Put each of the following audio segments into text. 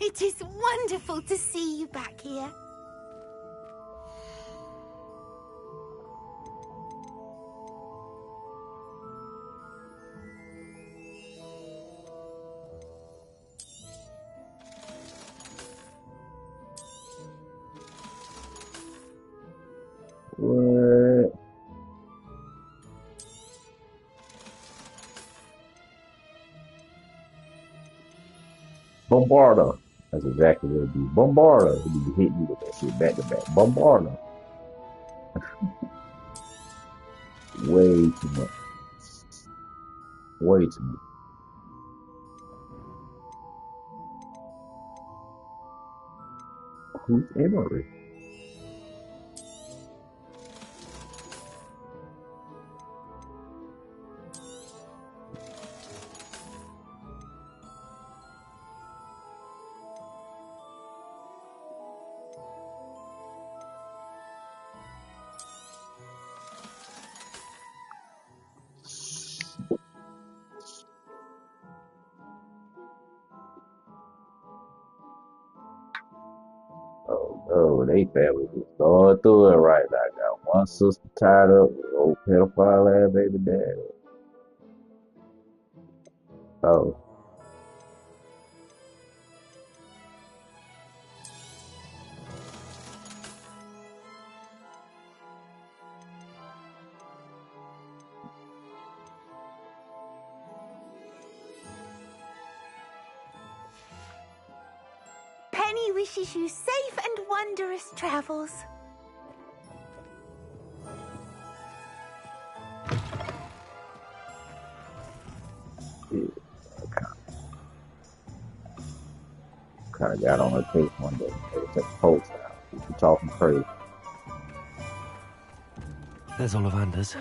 It is wonderful to see you back here. What? Bombarda. That's exactly what it be. Bombarda. He be hitting you with that shit back to back. Bombarda. Way too much. Way too much. Who's Emery? Oh no, they family just going through it right now. I got one sister tied up with old pedophile ass baby dad. Oh, Penny wishes you safe and wondrous travels. yeah. Kind of got on her case one day. They took the post out. She talking crazy. There's Ollivander's.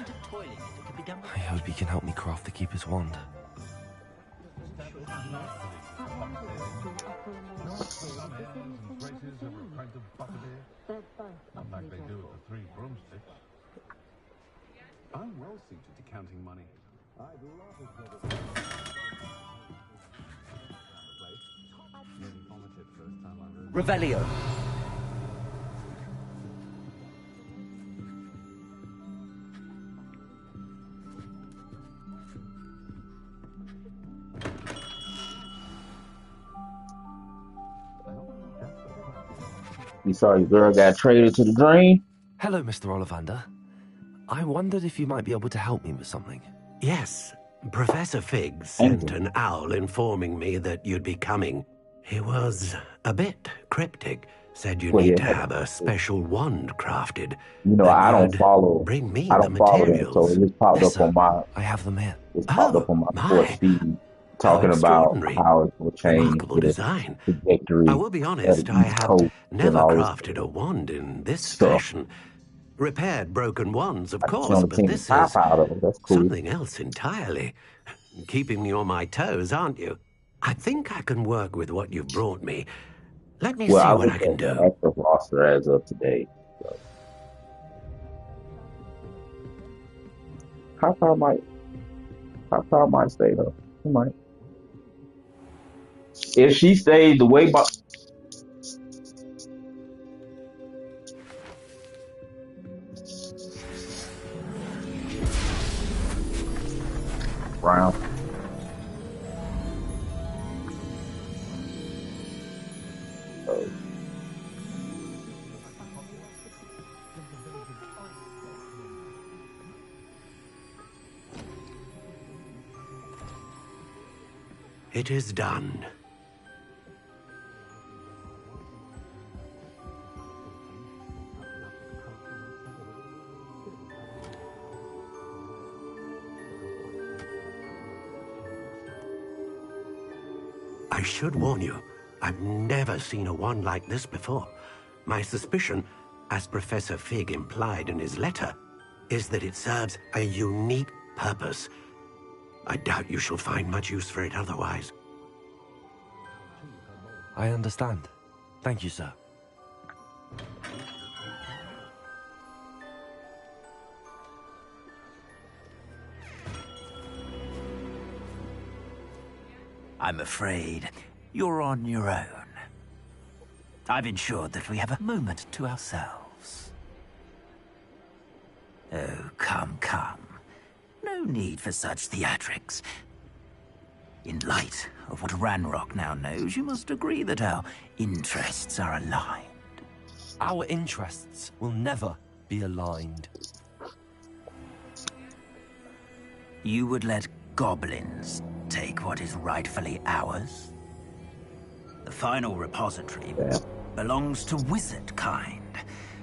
I hope he can help me craft the Keeper's wand. Like they do with the 3 broomsticks. I'm well suited to counting money. I'd love to Revelio. You saw your girl got traded to the drain? Hello, Mr. Ollivander. I wondered if you might be able to help me with something. Yes, Professor Fig sent an owl informing me that you'd be coming. He was a bit cryptic, said you Well, need yeah. to have a special wand crafted. You know, that I don't you'd follow. Bring me I the don't follow them, materials. so it just popped Yes, up on sir. my. I have them here. It's popped up on my sports my. feed How talking about extraordinary. how it will change Remarkable the design. trajectory I will be of honest, the I East have Coast and never all this crafted a wand in this stuff. fashion. Repaired broken wands, of I just course, only but seen the this top is out of it. That's cool. something else entirely. Keeping me on my toes, aren't you? I think I can work with what you've brought me. Let me Well, see I what I looked can at the do. active roster as of today. So. How far might stay though? He might. If she stays the way by Brown. Oh, It is done. I should warn you, I've never seen a wand like this before. My suspicion, as Professor Fig implied in his letter, is that it serves a unique purpose. I doubt you shall find much use for it otherwise. I understand. Thank you, sir. I'm afraid you're on your own. I've ensured that we have a moment to ourselves. Oh, come. No need for such theatrics. In light of what Ranrock now knows, you must agree that our interests are aligned. Our interests will never be aligned. You would let goblins take what is rightfully ours? The final repository belongs to wizard kind.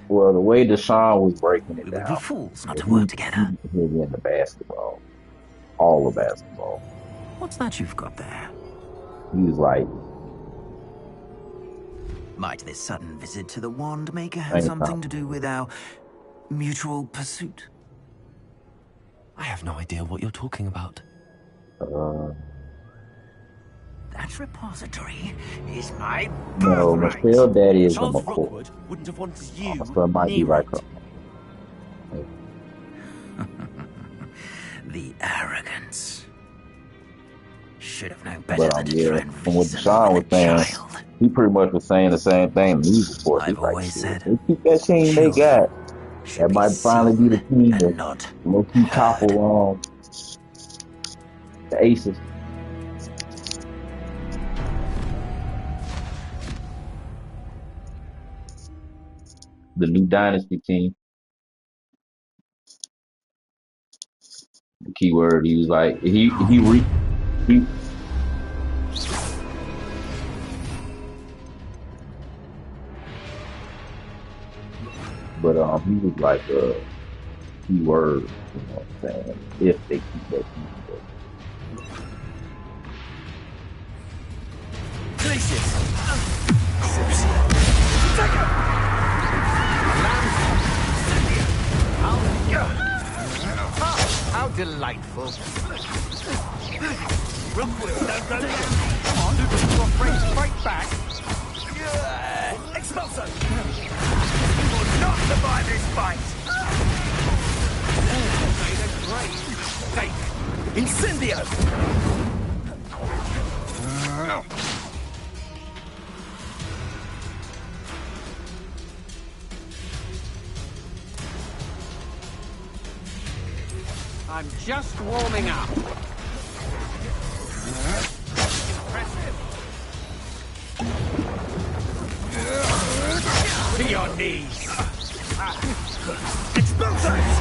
Well, the way Deshaun was breaking it We down, would be fools not to work together. He in the basketball, all the basketball. What's that you've got there? He was like, Might this sudden visit to the Wand Maker have something to do with our mutual pursuit? I have no idea what you're talking about. That repository is my no, birthright. Michelle Daddy is a Charles McCoy. Rookwood wouldn't have wanted you So might be near right. it. The arrogance. Should have known better than to try Yeah, and from what reason Deshaun was with a saying, child. he pretty much was saying the same thing to me before. I've always said, they keep that team they got. That might finally be the team that low-key topple the Aces. The new dynasty team. The keyword, he was like, he but he was like a keyword, you know what I'm saying? If they keep that team. How delightful. Rookwood, don't go there. Come on, your friends fight back. Expulso! You will not survive this fight! Made a great mistake. Incendio! I'm just warming up. Impressive. To your knees. Explosives!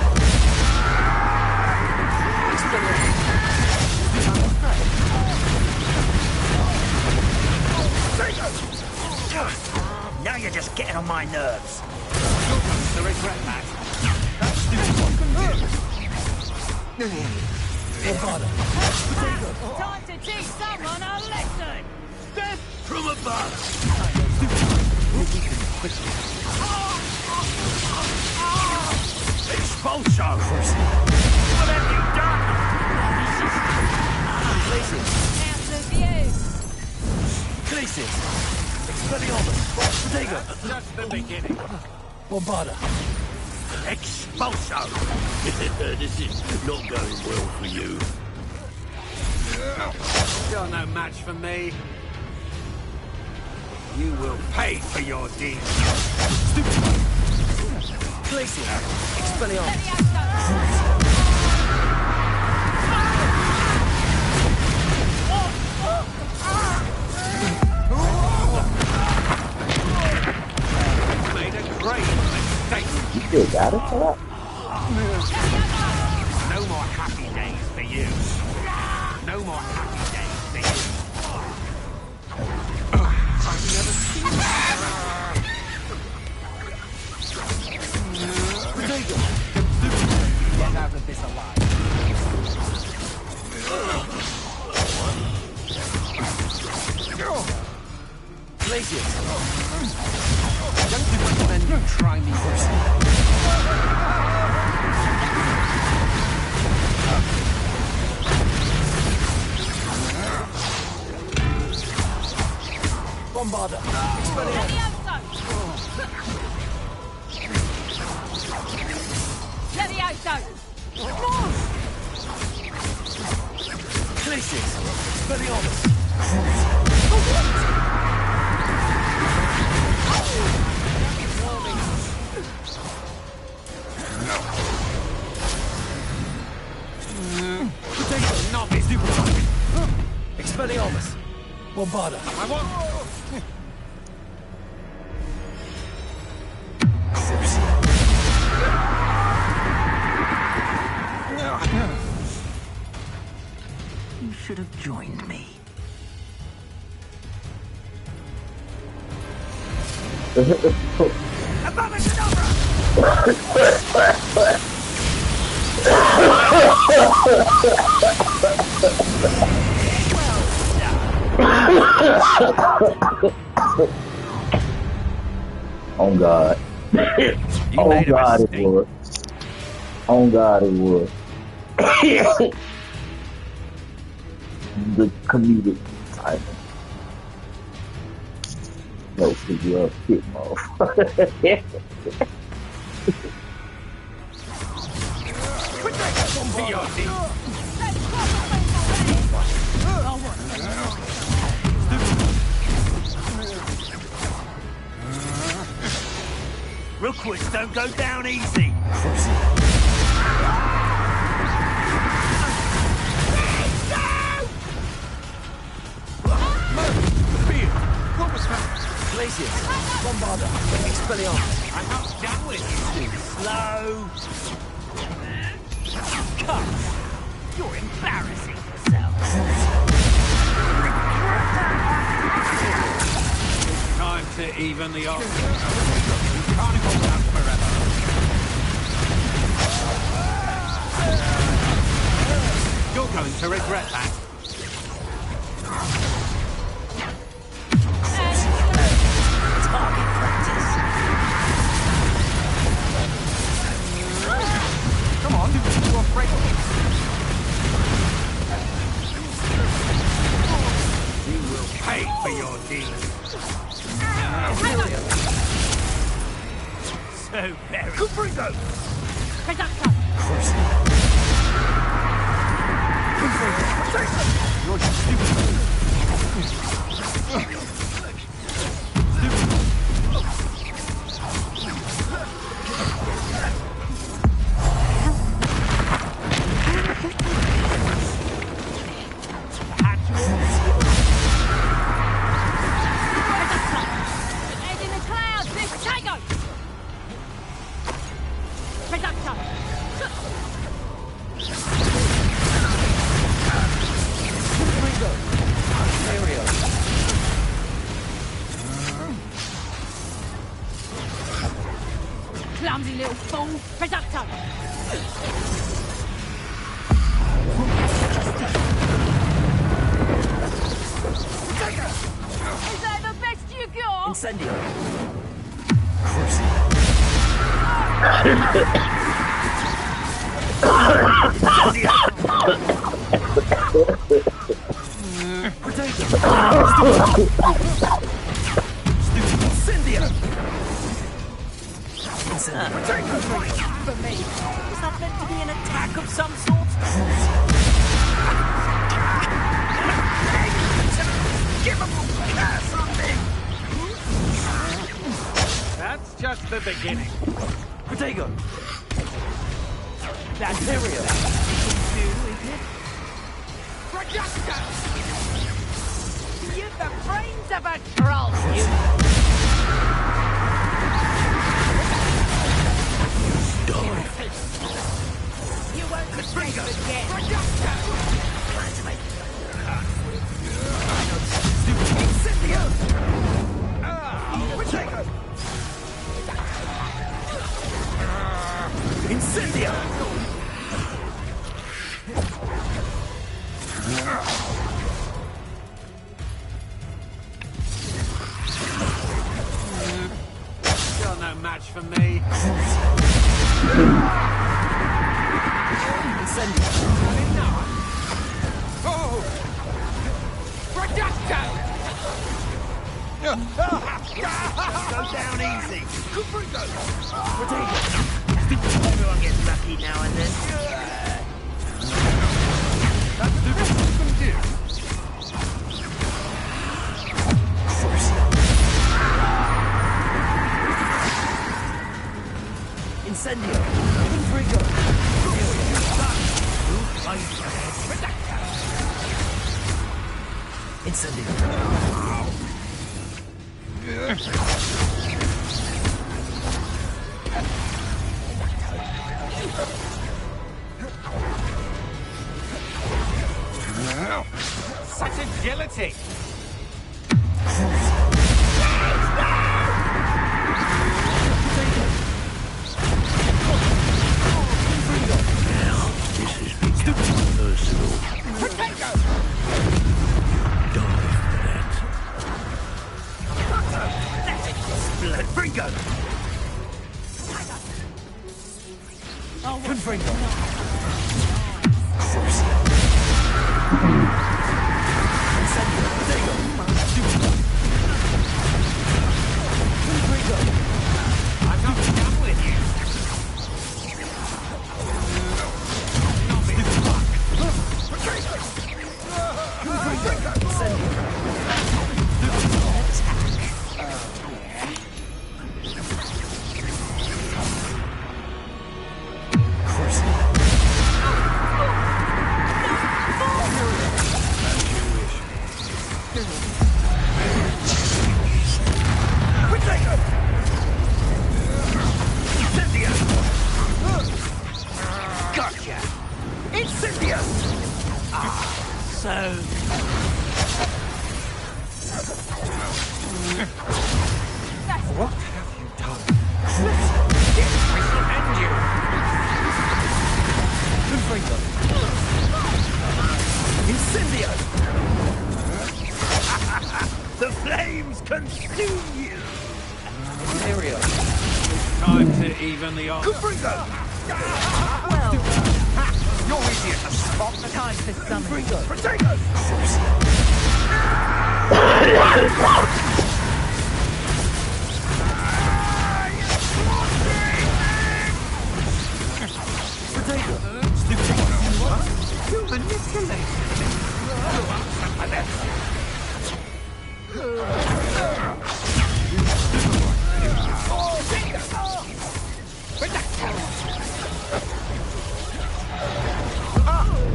Now you're just getting on my nerves. You're going to regret that. That's stupid. What can do? Time to teach someone a lesson! Step from above! Expulso! What have you done? Out of view! Glacius! Expelliarmus! Protego! Just the beginning. Bombarda! Expulso! This is not going well for you. You're no match for me. You will pay for your deeds. Glacius! Expelliarmus! Made a great mistake. You still got it for that? No more happy days for you. No more happy days for you. I've never seen Get out of this alive. Glacius! Don't recommend try me first. Bombarda! Levioso! Glacius! Expelliarmus! Novice! Expelliarmus! Bombarda! I want... You should have joined me. Oh God. Oh God, it was. Oh God, it was. The comedic timing. No, because you're a shit motherfucker. Rookwoods don't go down easy. Glacius! Bombarda! Expelliarmus! I'm not done with you. Slow. Come. You're embarrassing yourself. Time to even the odds. Can't hold out forever. You're going to regret that. Target practice. Come on, you're afraid of it. You will pay for your deeds. So very. Cuprigo! Reducto. You're stupid. Head in the clouds, this Tago. Reducto. Clumsy little fool. Reducto. Is that the best you got? Incendio. Incendio. For me. Was that meant to be an attack of some sort? Give him a curse on me! That's just the beginning. Protego! That's Imperio! you, is it? Reducto! You've the brains of a troll, you! You won't escape again! Reducto! Incendio! You're no match for me. Incendio! Oh! Reducto! Go down easy. Cuprigo! Everyone gets lucky now and then. That's the best you can do. Such agility! This is becoming personal. Potato! Die for that. Blood Fringo! I'm not done with you. Gotcha! Incendious! What have you done? Yes, I shall end you! Incendio! The flames consume you! Material. Time to even the odds. Confringo! Well, You're easier to spot than time for summoning. Potatoes! You manipulate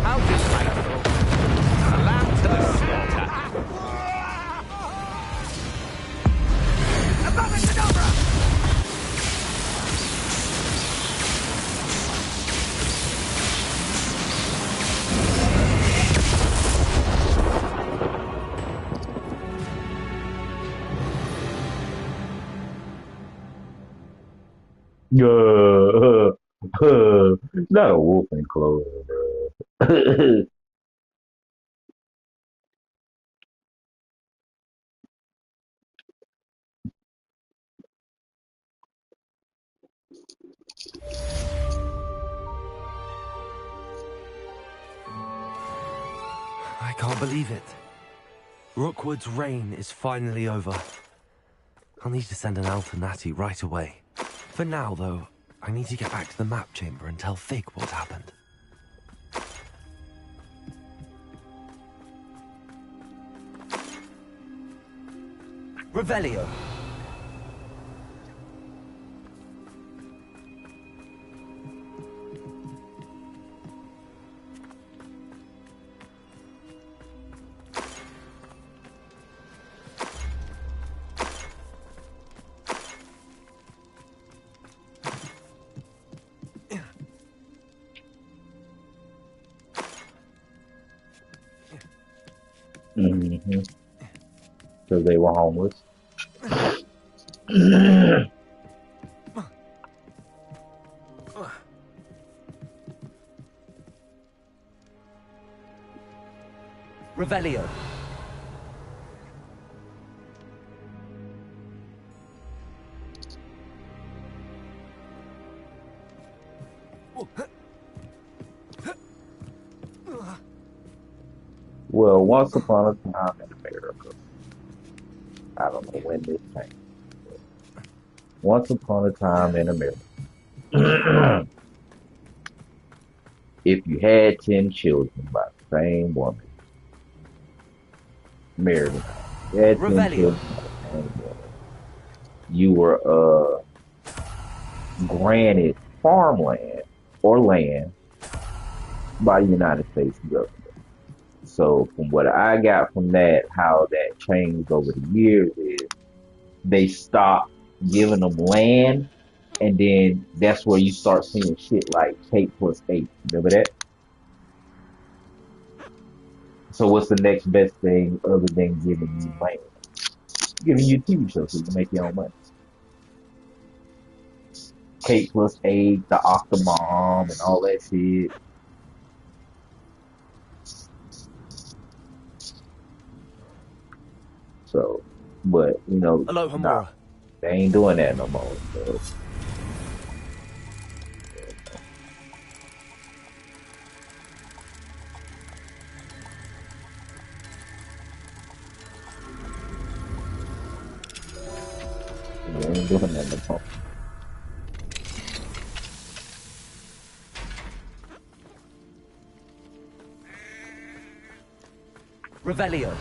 how delightful. A lamb to the slaughter. Abracadabra! Not a wolf in clothes, bro. I can't believe it. Rookwood's reign is finally over. I'll need to send an Al to Natty right away. For now, though, I need to get back to the map chamber and tell Fig what happened. Revelio. Mm-hmm. Because they were homeless. Revelio. Well, once upon a time in America, I don't know when this came. Once upon a time in America, if you had 10 children by the same woman, married, you had 10 Revelio. children by the same woman, you were granted farmland or land by the United States government. So from what I got from that, how that changed over the years is they stopped giving them land, and then that's where you start seeing shit like K+8. Remember that? So what's the next best thing other than giving you land? Giving you a TV show so you can make your own money. K+8, the Octomom, and all that shit. So, but Hello, nah, Hamura. they ain't doing that no more. So, they ain't doing that no more. Revelio.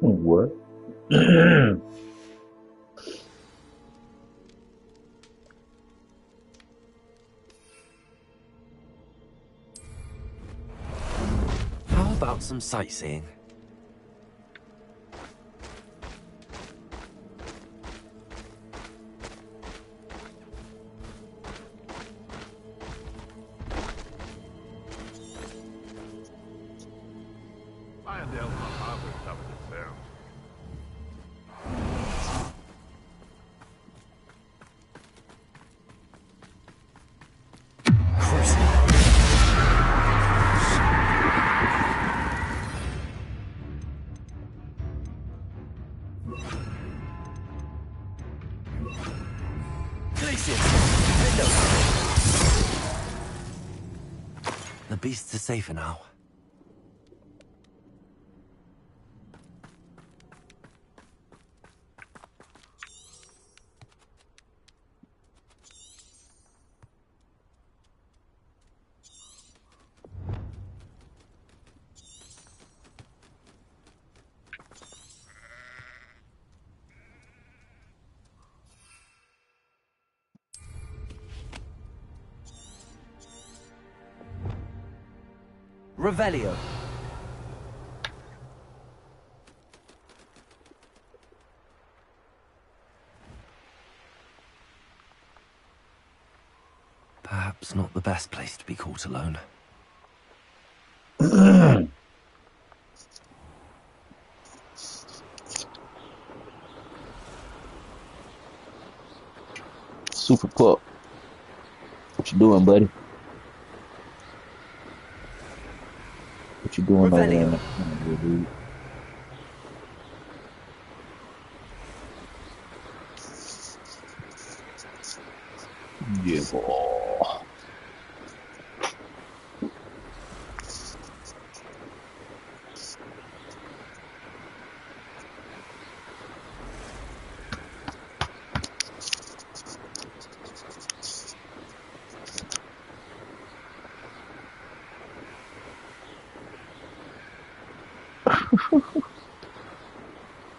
What? How about some sightseeing? Find out my father covered this down. The beasts are safer now. Revelio. Perhaps not the best place to be caught alone. Super Pup. What you doing, buddy? What you doing over there in Revelio. the corner, dude? Yeah, boy.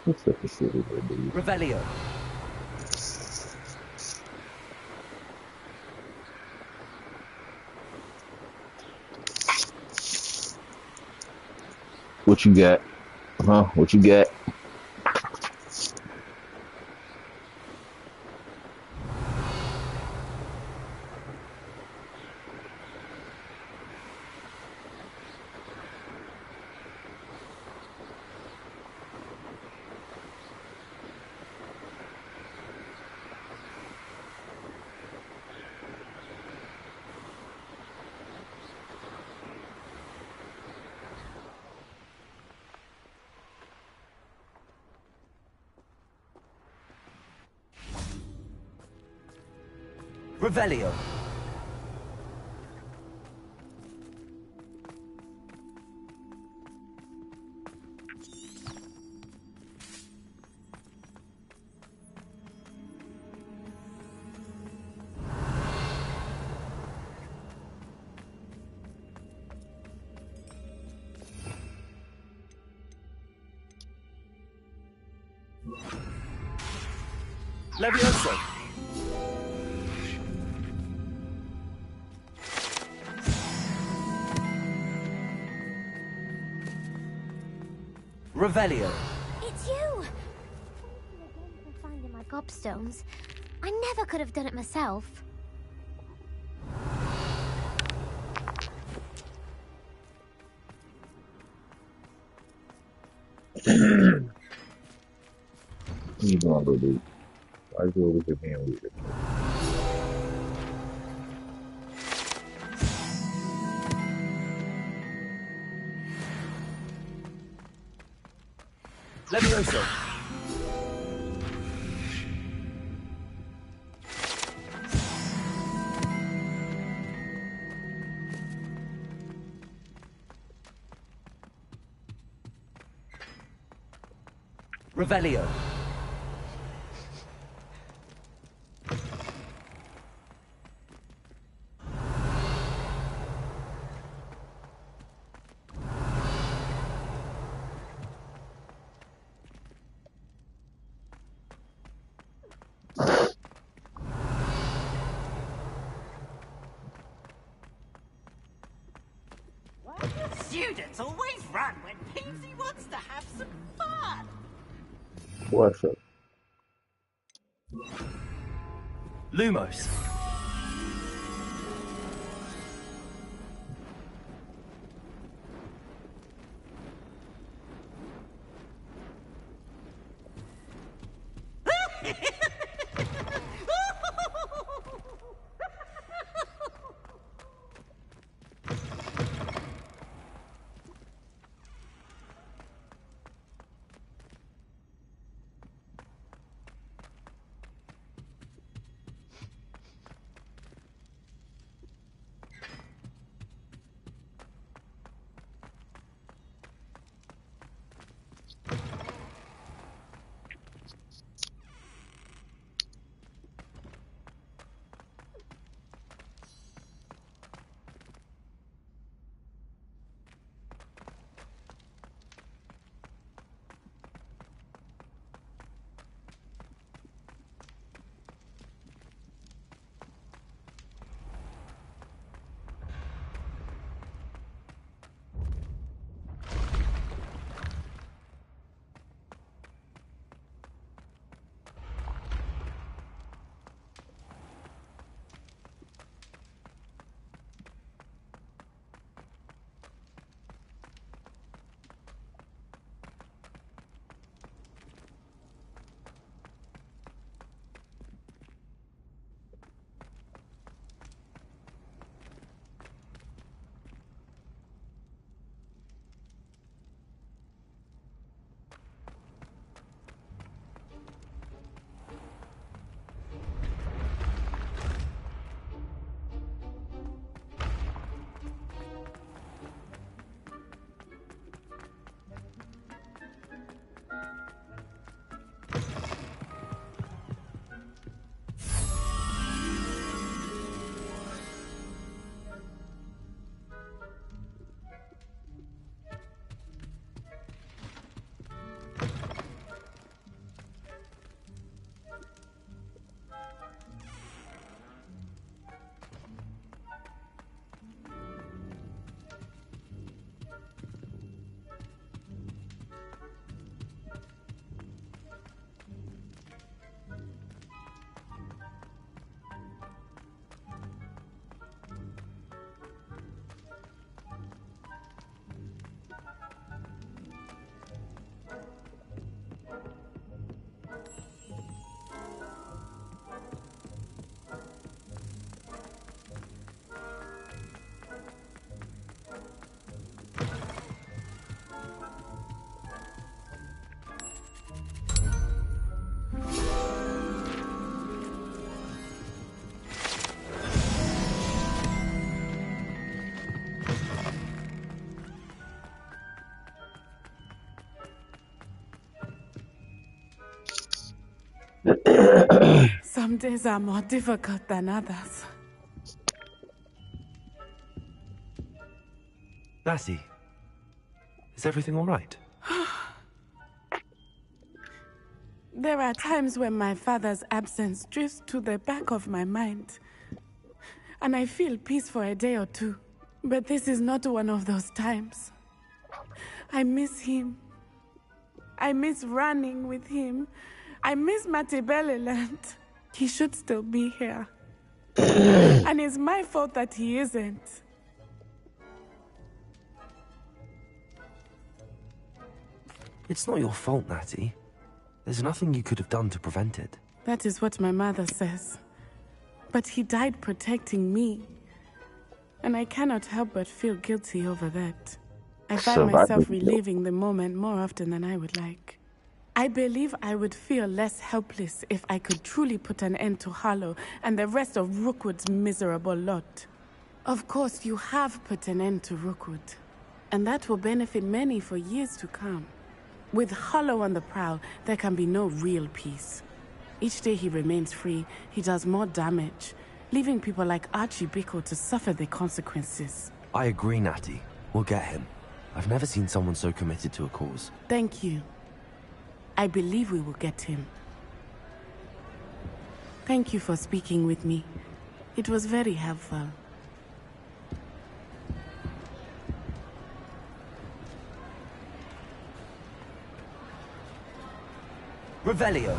What's up, the silly little dude? Revelio. What you got? Huh? What you got? Revelio. Levioso! Revelio! It's you! Thank you again for finding my gobstones. I never could have done it myself. What you doing, little dude? Why you over here being weird? Levioso! Revelio! Students always run when Pinsy wants to have some fun. What's up? Lumos! Some days are more difficult than others. Lassie, is everything all right? There are times when my father's absence drifts to the back of my mind, and I feel peace for a day or two. But this is not one of those times. I miss him. I miss running with him. I miss Matibeleland. He should still be here. And it's my fault that he isn't. It's not your fault, Natty. There's nothing you could have done to prevent it. That is what my mother says. But he died protecting me. And I cannot help but feel guilty over that. I find myself reliving the moment more often than I would like. I believe I would feel less helpless if I could truly put an end to Harlow and the rest of Rookwood's miserable lot. Of course, you have put an end to Rookwood, and that will benefit many for years to come. With Harlow on the prowl, there can be no real peace. Each day he remains free, he does more damage, leaving people like Archie Bickle to suffer the consequences. I agree, Natty. We'll get him. I've never seen someone so committed to a cause. Thank you. I believe we will get him. Thank you for speaking with me. It was very helpful. Revelio.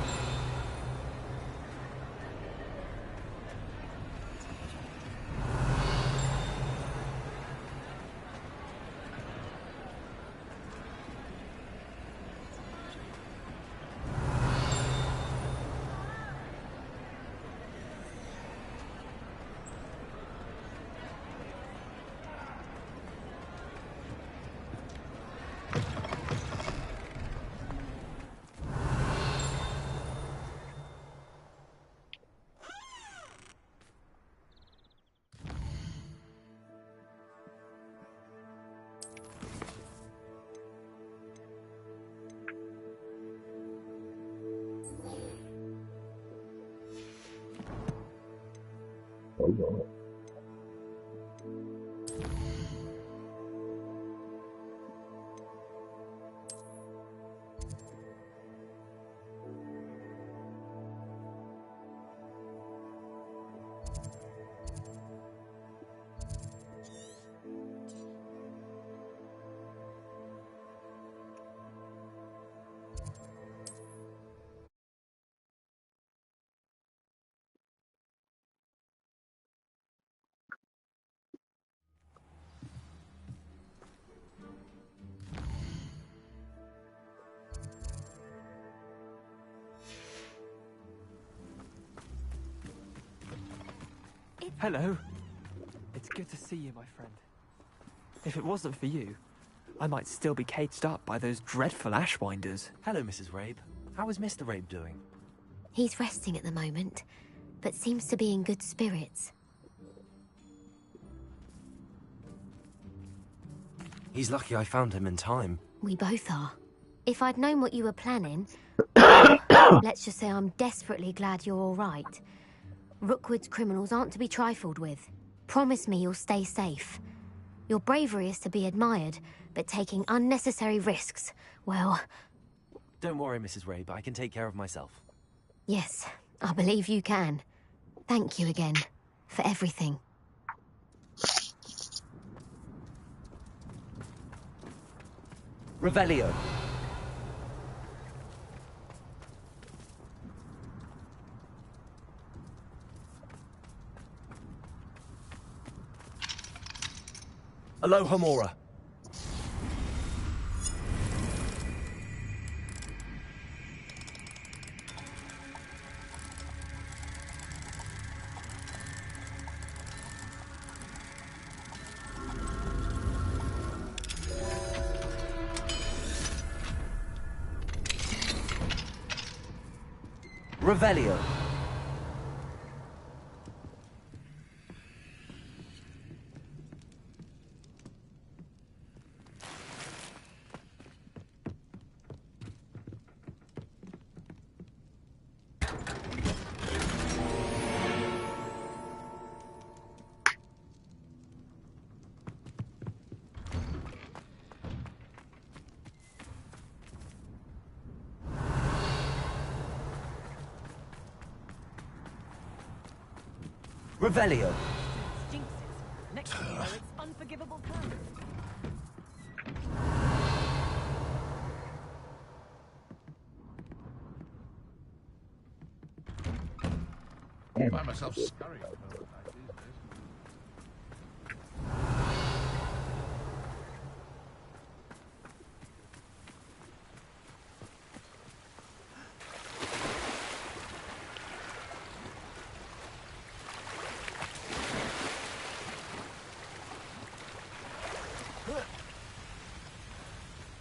Hold on. Hello. It's good to see you, my friend. If it wasn't for you, I might still be caged up by those dreadful Ashwinders. Hello, Mrs. Rabe. How is Mr. Rabe doing? He's resting at the moment, but seems to be in good spirits. He's lucky I found him in time. We both are. If I'd known what you were planning, let's just say I'm desperately glad you're all right. Rookwood's criminals aren't to be trifled with. Promise me you'll stay safe. Your bravery is to be admired, but taking unnecessary risks, well... Don't worry, Mrs. Rabe. I can take care of myself. Yes, I believe you can. Thank you again, for everything. Revelio. Aloha Mora. Revelio. Revelio. Next thing you know, it's unforgivable terms. I find myself scurrying for these days.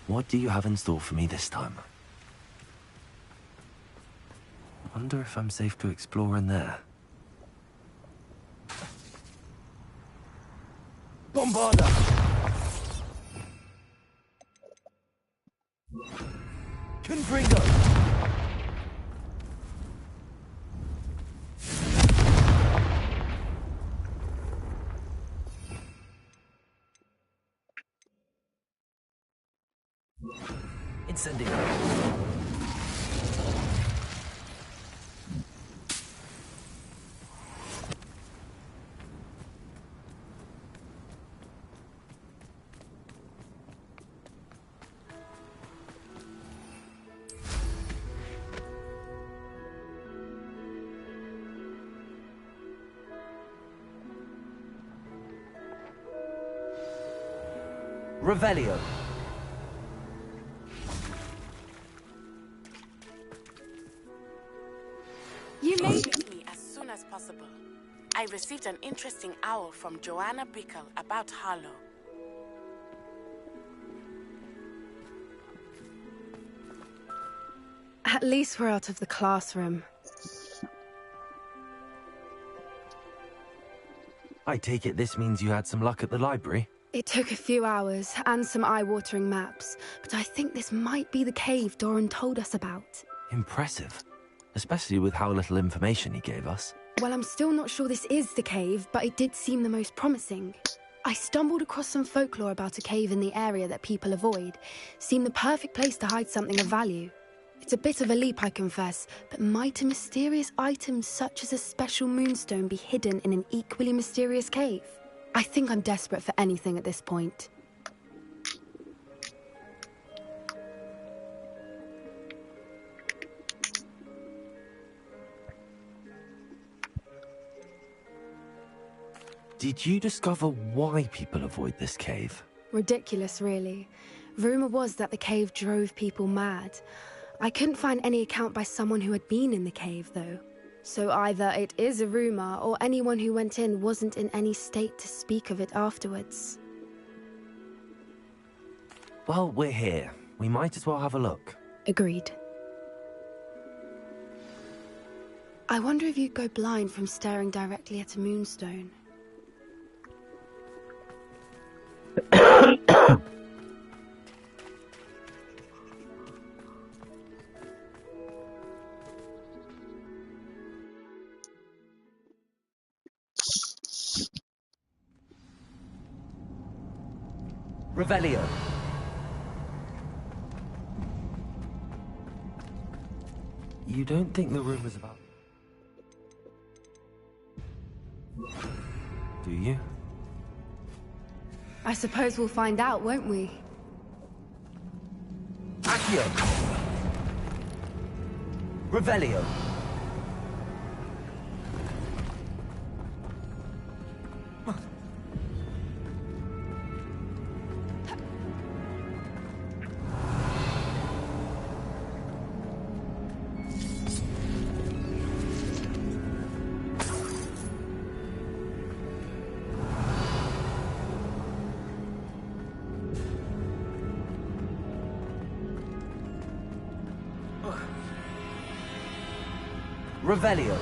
What do you have in store for me this time? I wonder if I'm safe to explore in there. Bombarda! Confringo! Incendio. Revelio. You made it to me as soon as possible. I received an interesting owl from Joanna Bickle about Harlow. At least we're out of the classroom. I take it this means you had some luck at the library? It took a few hours and some eye-watering maps, but I think this might be the cave Doran told us about. Impressive. Especially with how little information he gave us. Well, I'm still not sure this is the cave, but it did seem the most promising. I stumbled across some folklore about a cave in the area that people avoid. Seemed the perfect place to hide something of value. It's a bit of a leap, I confess, but might a mysterious item such as a special moonstone be hidden in an equally mysterious cave? I think I'm desperate for anything at this point. Did you discover why people avoid this cave? Ridiculous, really. Rumor was that the cave drove people mad. I couldn't find any account by someone who had been in the cave, though. So either it is a rumor, or anyone who went in wasn't in any state to speak of it afterwards. Well, we're here. We might as well have a look. Agreed. I wonder if you'd go blind from staring directly at a moonstone. Revelio. You don't think the rumors about... Do you? I suppose we'll find out, won't we? Accio. Revelio. Revelio.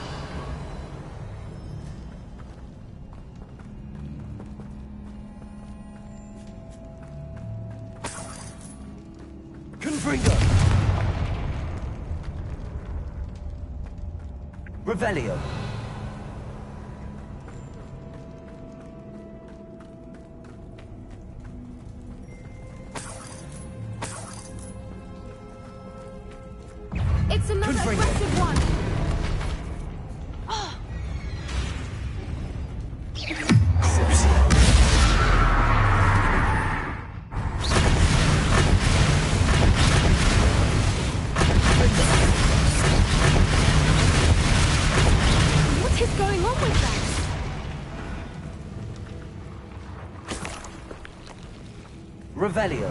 Confringo. Revelio. It's another aggressive one! Revelio.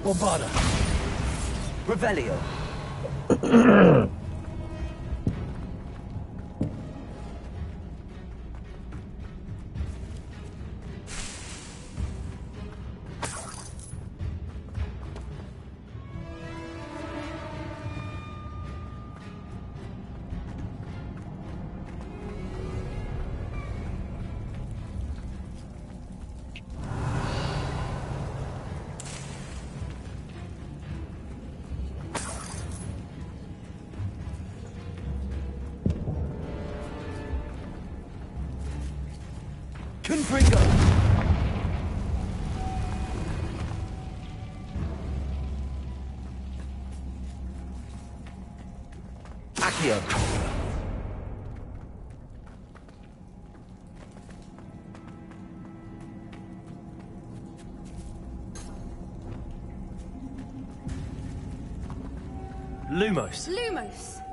Bombarda. Revelio. Confringo. Accio. Lumos. Lumos!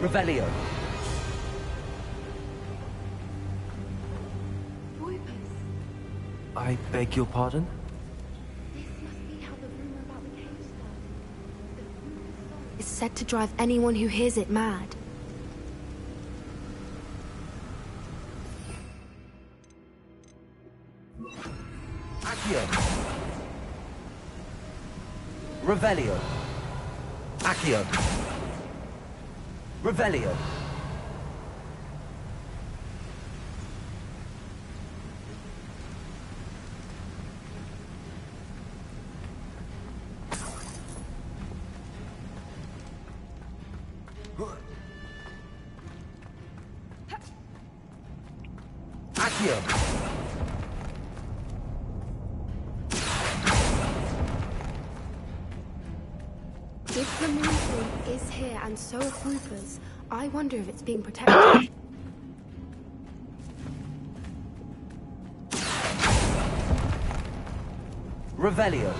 Revelio. I beg your pardon? It's said to drive anyone who hears it mad. Accio. Revelio. Accio. Revelio. Accio. If the moonstone is here and so are Swoopers, I wonder if it's being protected. Revelio.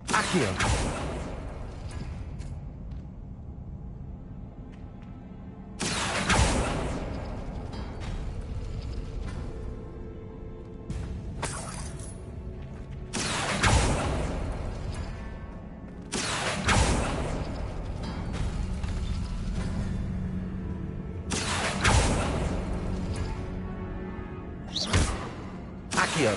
Accio. Accio.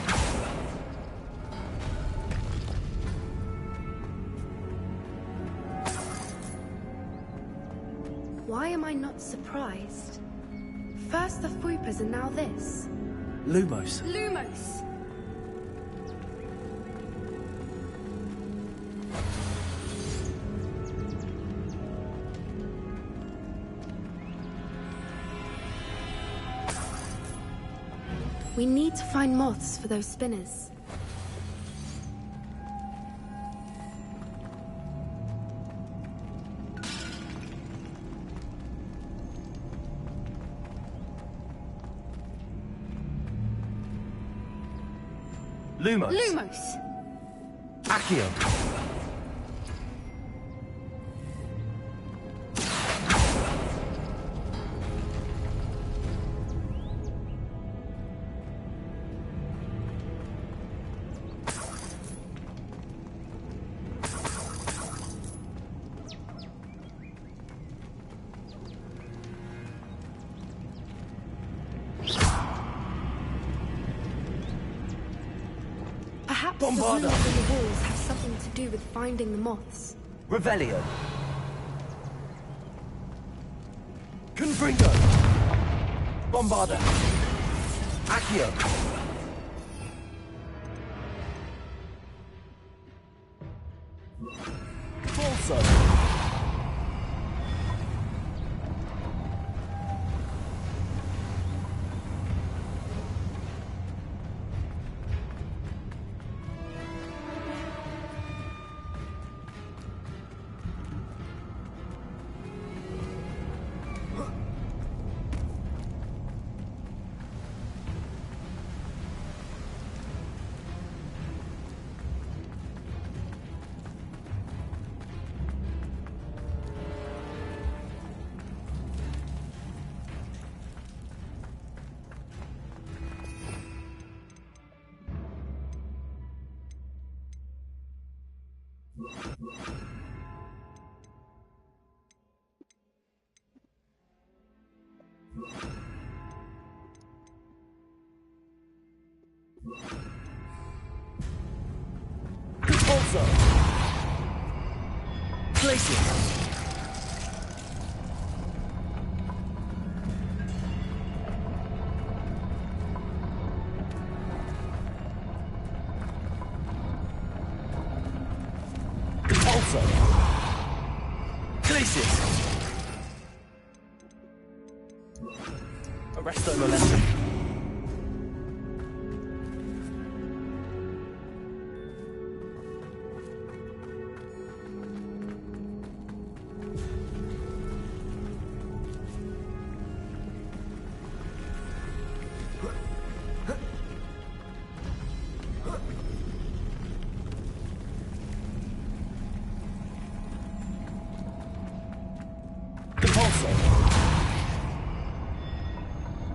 Why am I not surprised? First the Swoopers and now this. Lumos. Lumos! We need to find moths for those spinners. Lumos. Lumos! Accio. Perhaps the runes on the walls have something to do with finding the moths. Revelio. Confringo. Bombarda. Accio. Falso. Also, places. Also, places. Arresto momentum.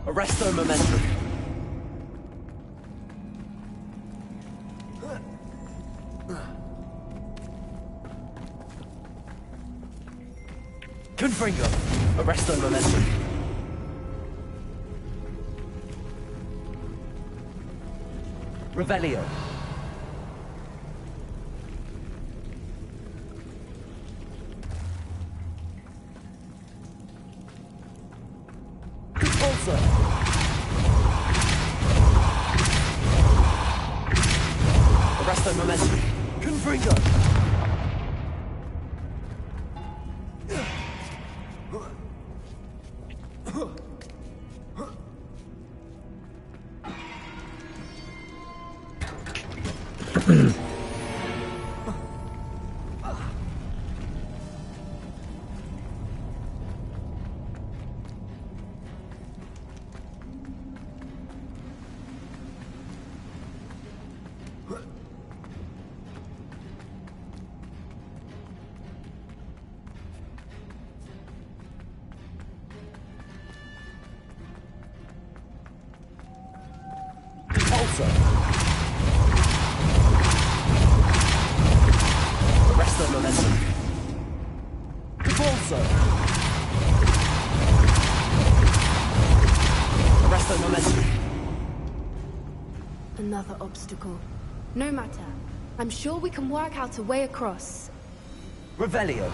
Arresto momentum. Confringo. Arresto momentum. Revelio. Also. Arresto momentum. Confringo. Also. Arresto momentum. Also. Arresto momentum. Another obstacle. No matter. I'm sure we can work out a way across. Revelio.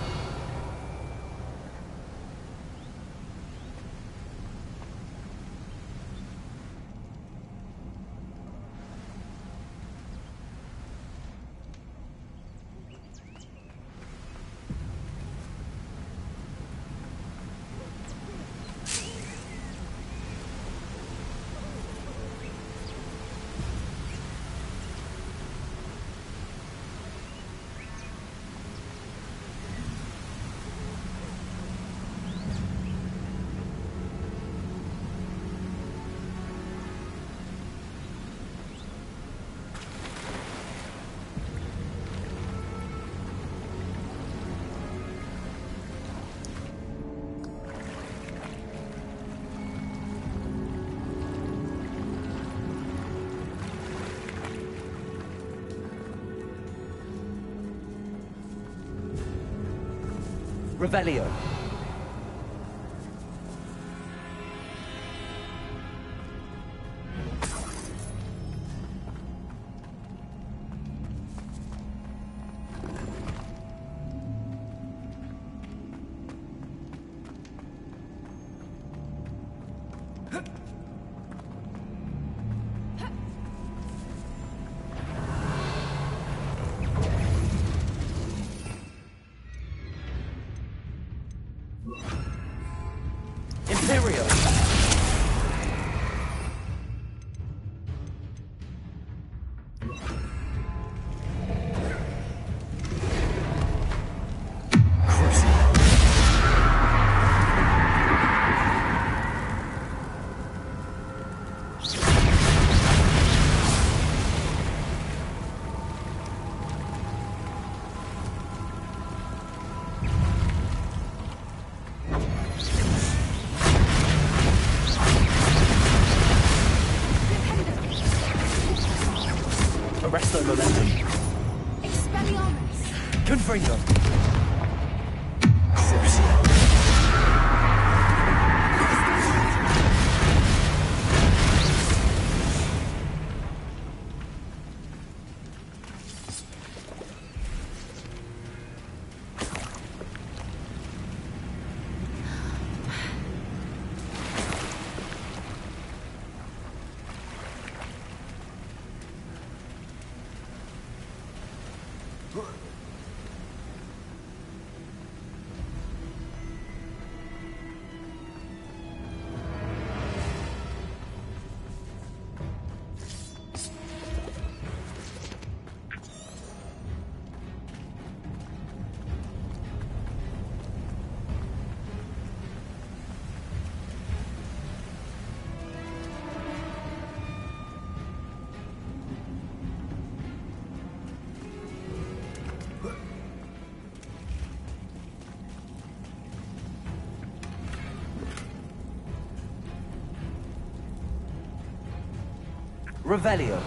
Revelio. Imperial. Arresto momentum. Expelliarmus. Confringo. Revelio.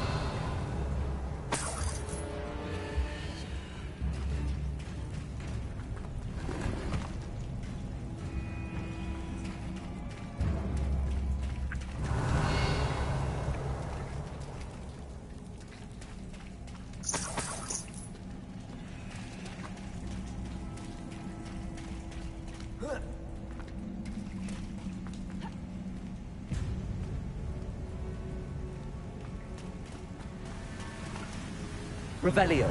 Revelio.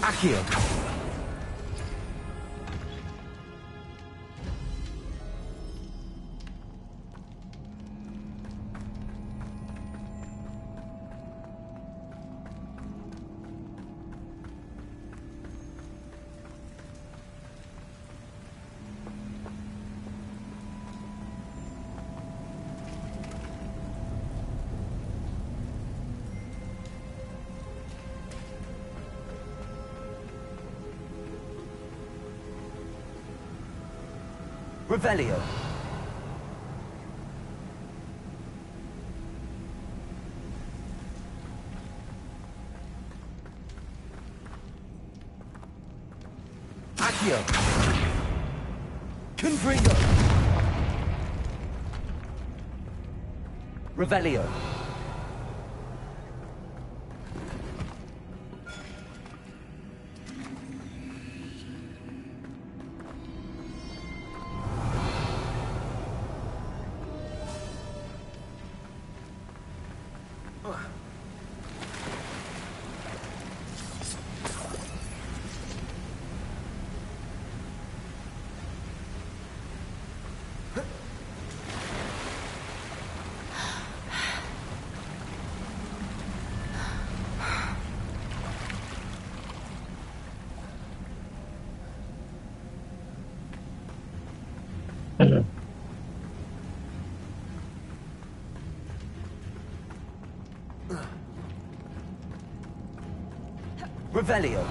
Accio. Revelio. Accio. Confringo. Revelio. Revelio.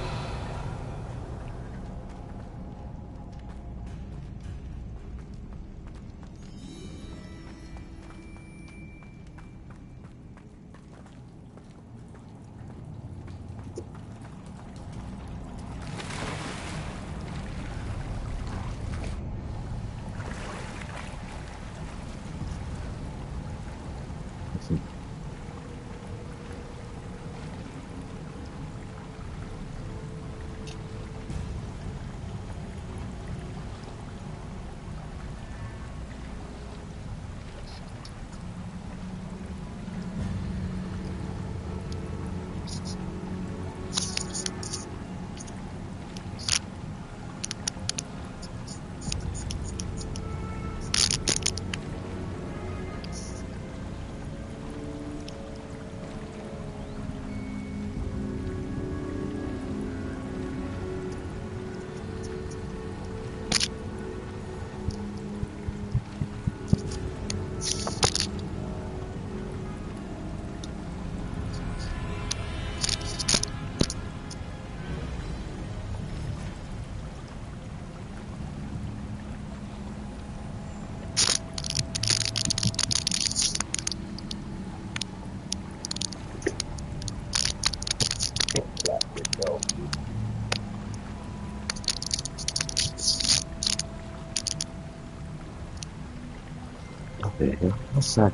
What's that?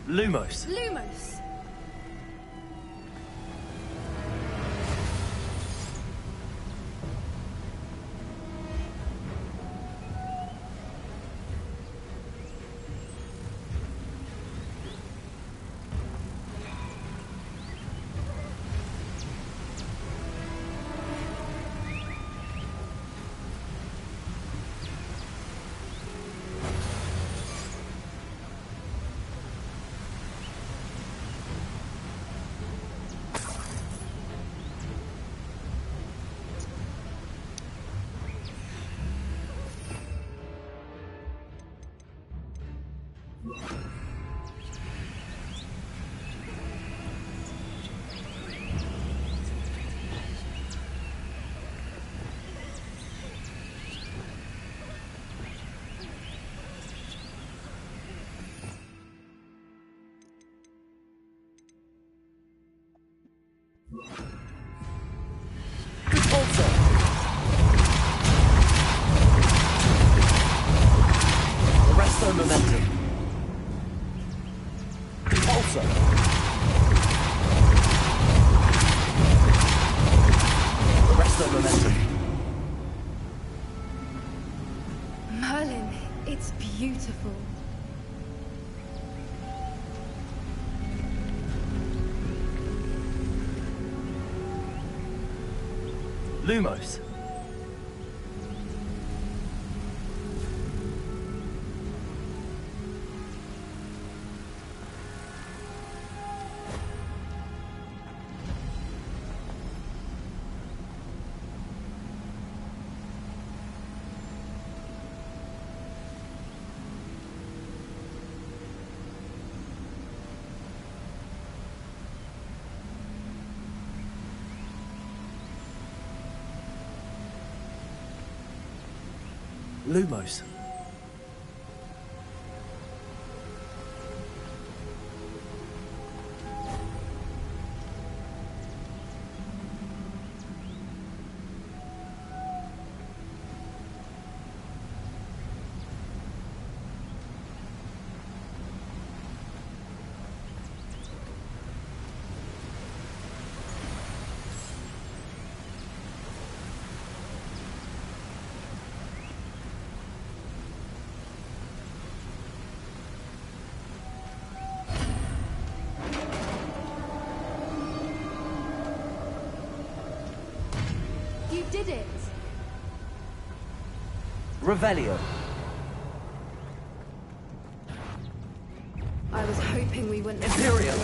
Lumos. Lumos! Arresto momentum. Pulsar. Arresto momentum. Merlin, it's beautiful. Lumos. Lumos. did it! Revelio. I was hoping we wouldn't... Imperial.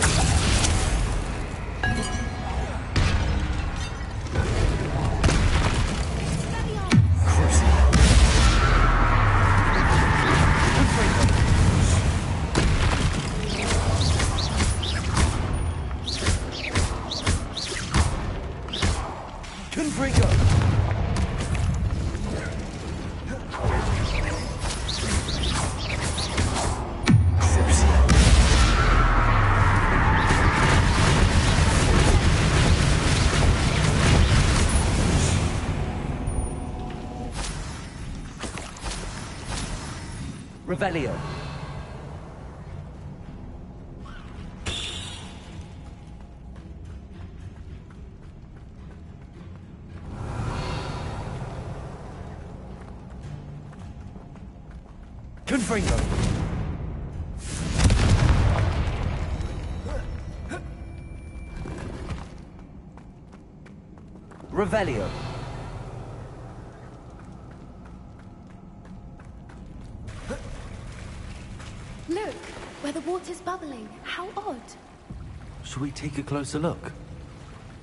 Revelio. Confringo. Revelio. Look, where the water's bubbling. How odd. Should we take a closer look?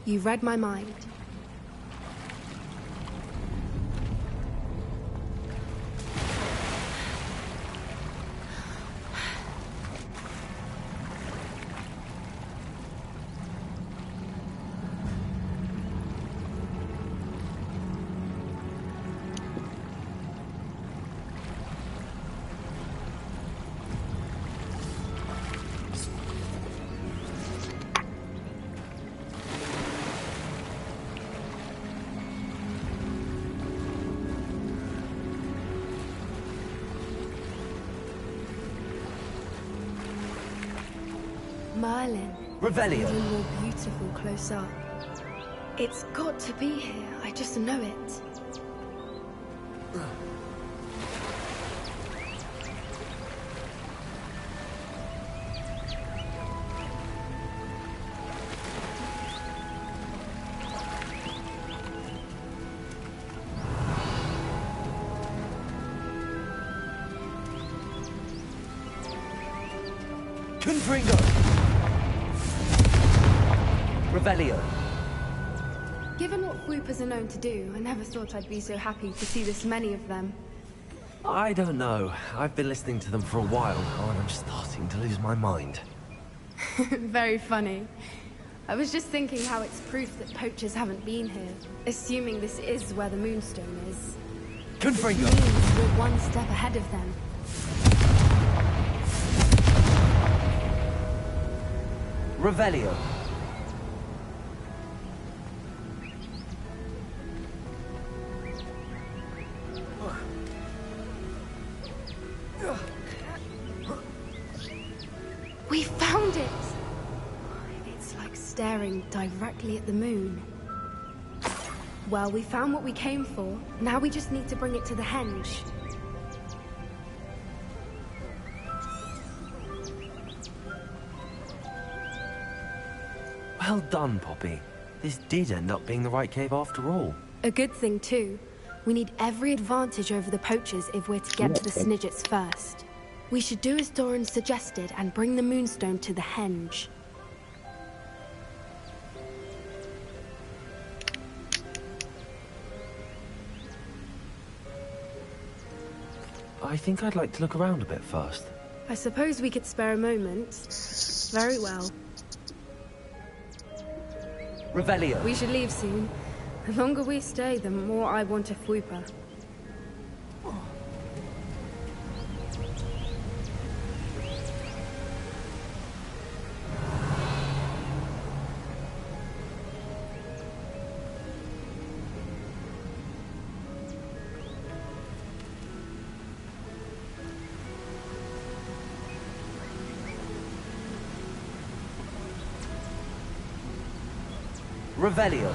You read my mind. Merlin. Revelio. Even more beautiful close up. It's got to be here. I just know it. Confringo. Revelio. Given what Whoopers are known to do, I never thought I'd be so happy to see this many of them. I don't know. I've been listening to them for a while now, and I'm starting to lose my mind. Very funny. I was just thinking how it's proof that poachers haven't been here, assuming this is where the Moonstone is. Confringo. It means we're one step ahead of them. Revelio. We found it! It's like staring directly at the moon. Well, we found what we came for. Now we just need to bring it to the henge. Well done, Poppy. This did end up being the right cave after all. A good thing, too. We need every advantage over the poachers if we're to get to the Snidgets first. We should do as Doran suggested and bring the Moonstone to the henge. I think I'd like to look around a bit first. I suppose we could spare a moment. Very well. Revelio. We should leave soon. The longer we stay, the more I want a Fwooper. Revelio.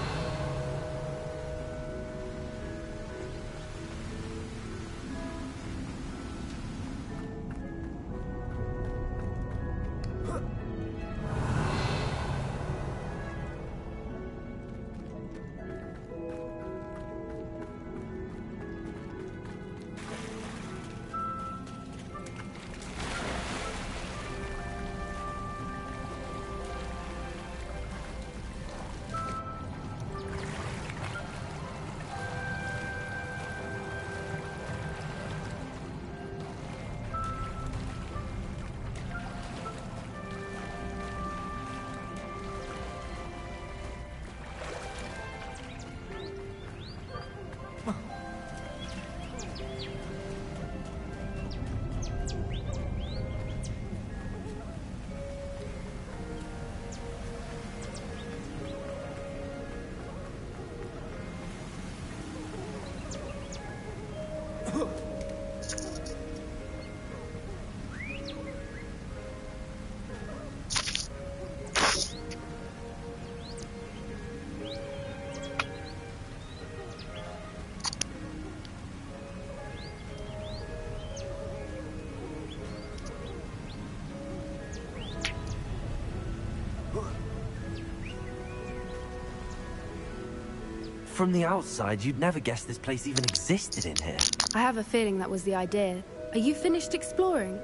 From the outside, you'd never guess this place even existed in here. I have a feeling that was the idea. Are you finished exploring?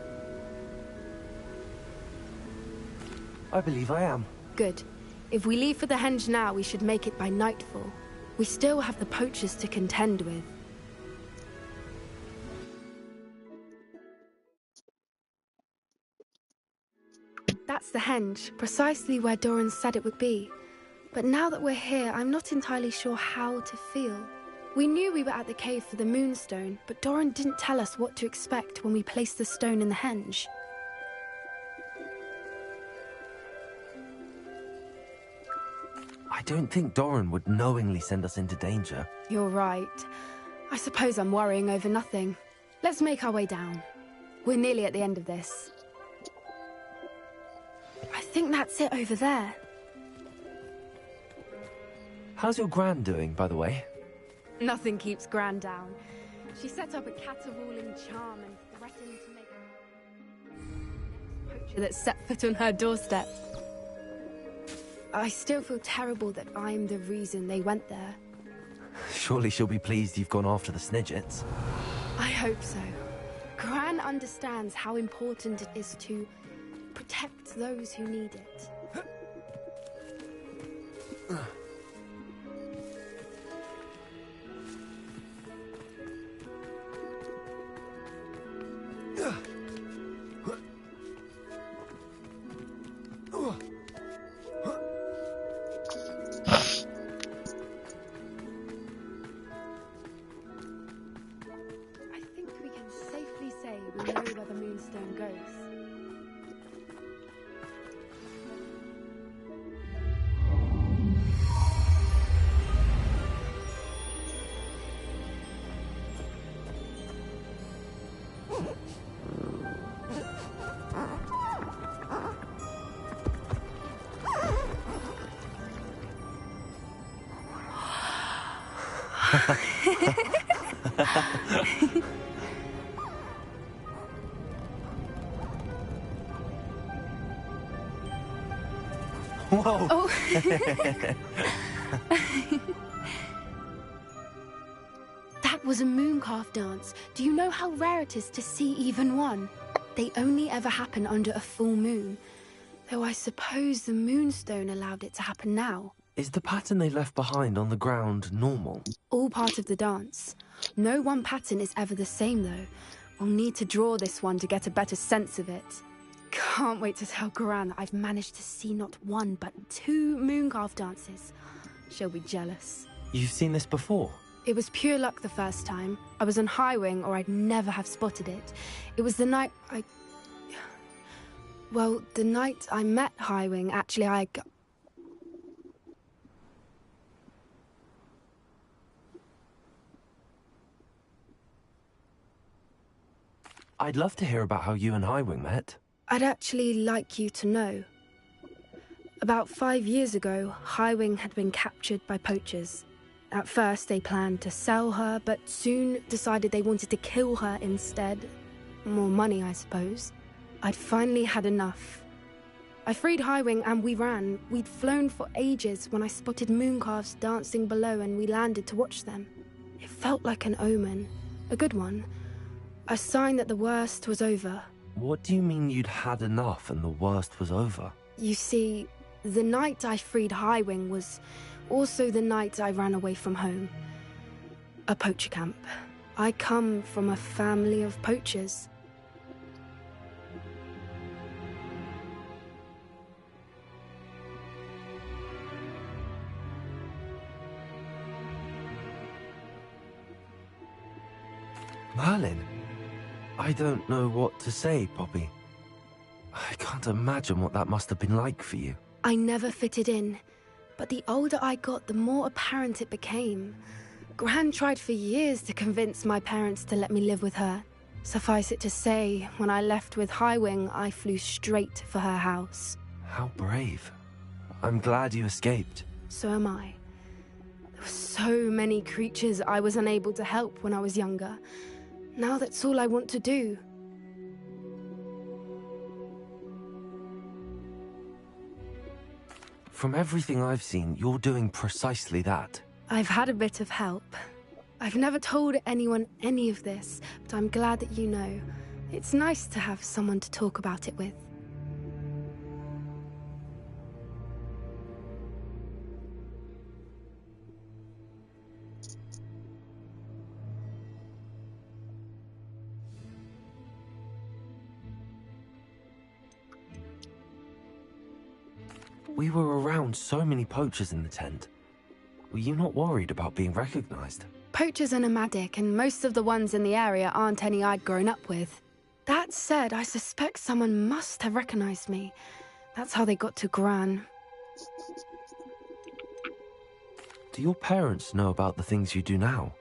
I believe I am. Good. If we leave for the henge now, we should make it by nightfall. We still have the poachers to contend with. That's the henge, precisely where Doran said it would be. But now that we're here, I'm not entirely sure how to feel. We knew we were at the cave for the moonstone, but Doran didn't tell us what to expect when we placed the stone in the henge. I don't think Doran would knowingly send us into danger. You're right. I suppose I'm worrying over nothing. Let's make our way down. We're nearly at the end of this. I think that's it over there. How's your Gran doing, by the way? Nothing keeps Gran down. She set up a caterwauling charm and threatened to make a poacher that set foot on her doorstep. I still feel terrible that I'm the reason they went there. Surely she'll be pleased you've gone after the Snidgets. I hope so. Gran understands how important it is to protect those who need it. Whoa! Oh. That was a mooncalf dance. Do you know how rare it is to see even one? They only ever happen under a full moon. Though I suppose the moonstone allowed it to happen now. Is the pattern they left behind on the ground normal? All part of the dance. No one pattern is ever the same, though. We'll need to draw this one to get a better sense of it. Can't wait to tell Gran that I've managed to see not one, but 2 mooncalf dances. She'll be jealous. You've seen this before? It was pure luck the first time. I was on Highwing, or I'd never have spotted it. It was the night Well, the night I met Highwing, actually, I'd love to hear about how you and Highwing met. I'd actually like you to know. About 5 years ago, Highwing had been captured by poachers. At first, they planned to sell her, but soon decided they wanted to kill her instead. More money, I suppose. I'd finally had enough. I freed Highwing and we ran. We'd flown for ages when I spotted mooncalves dancing below and we landed to watch them. It felt like an omen. A good one. A sign that the worst was over. What do you mean you'd had enough and the worst was over? You see, the night I freed Highwing was also the night I ran away from home. A poacher camp. I come from a family of poachers. Merlin? I don't know what to say, Poppy. I can't imagine what that must have been like for you. I never fitted in, but the older I got, the more apparent it became. Gran tried for years to convince my parents to let me live with her. Suffice it to say, when I left with Highwing, I flew straight for her house. How brave. I'm glad you escaped. So am I. There were so many creatures I was unable to help when I was younger. Now that's all I want to do. From everything I've seen, you're doing precisely that. I've had a bit of help. I've never told anyone any of this, but I'm glad that you know. It's nice to have someone to talk about it with. We were around so many poachers in the tent. Were you not worried about being recognized? Poachers are nomadic, and most of the ones in the area aren't any I'd grown up with. That said, I suspect someone must have recognized me. That's how they got to Gran. Do your parents know about the things you do now?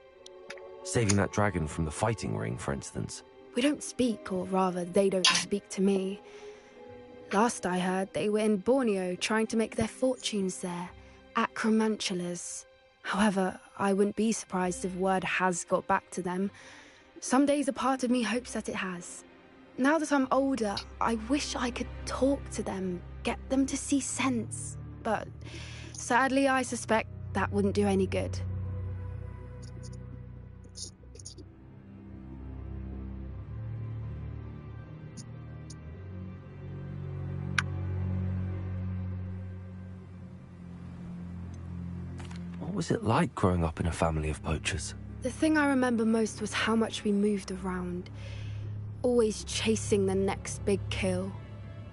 Saving that dragon from the fighting ring, for instance. We don't speak, or rather, they don't speak to me. Last I heard, they were in Borneo trying to make their fortunes there. Acromantulas. However, I wouldn't be surprised if word has got back to them. Some days a part of me hopes that it has. Now that I'm older, I wish I could talk to them, get them to see sense. But sadly, I suspect that wouldn't do any good. What was it like growing up in a family of poachers? The thing I remember most was how much we moved around, always chasing the next big kill.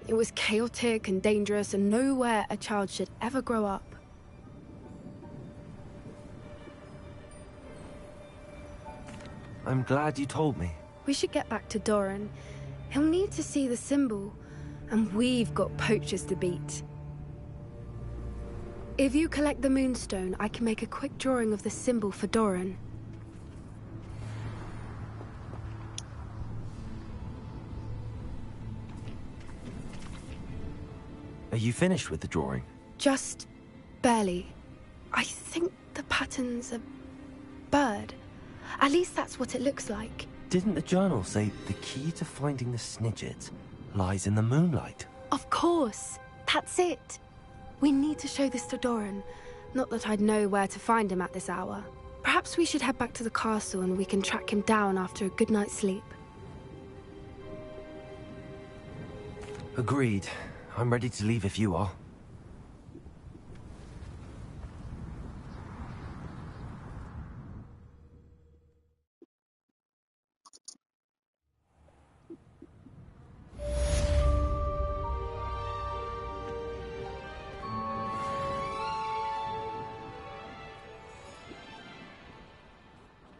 It was chaotic and dangerous, and nowhere a child should ever grow up. I'm glad you told me. We should get back to Doran. He'll need to see the symbol, and we've got poachers to beat. If you collect the moonstone, I can make a quick drawing of the symbol for Doran. Are you finished with the drawing? Just barely. I think the pattern's a bird. At least that's what it looks like. Didn't the journal say the key to finding the Snidget lies in the moonlight? Of course. That's it. We need to show this to Doran. Not that I'd know where to find him at this hour. Perhaps we should head back to the castle and we can track him down after a good night's sleep. Agreed. I'm ready to leave if you are.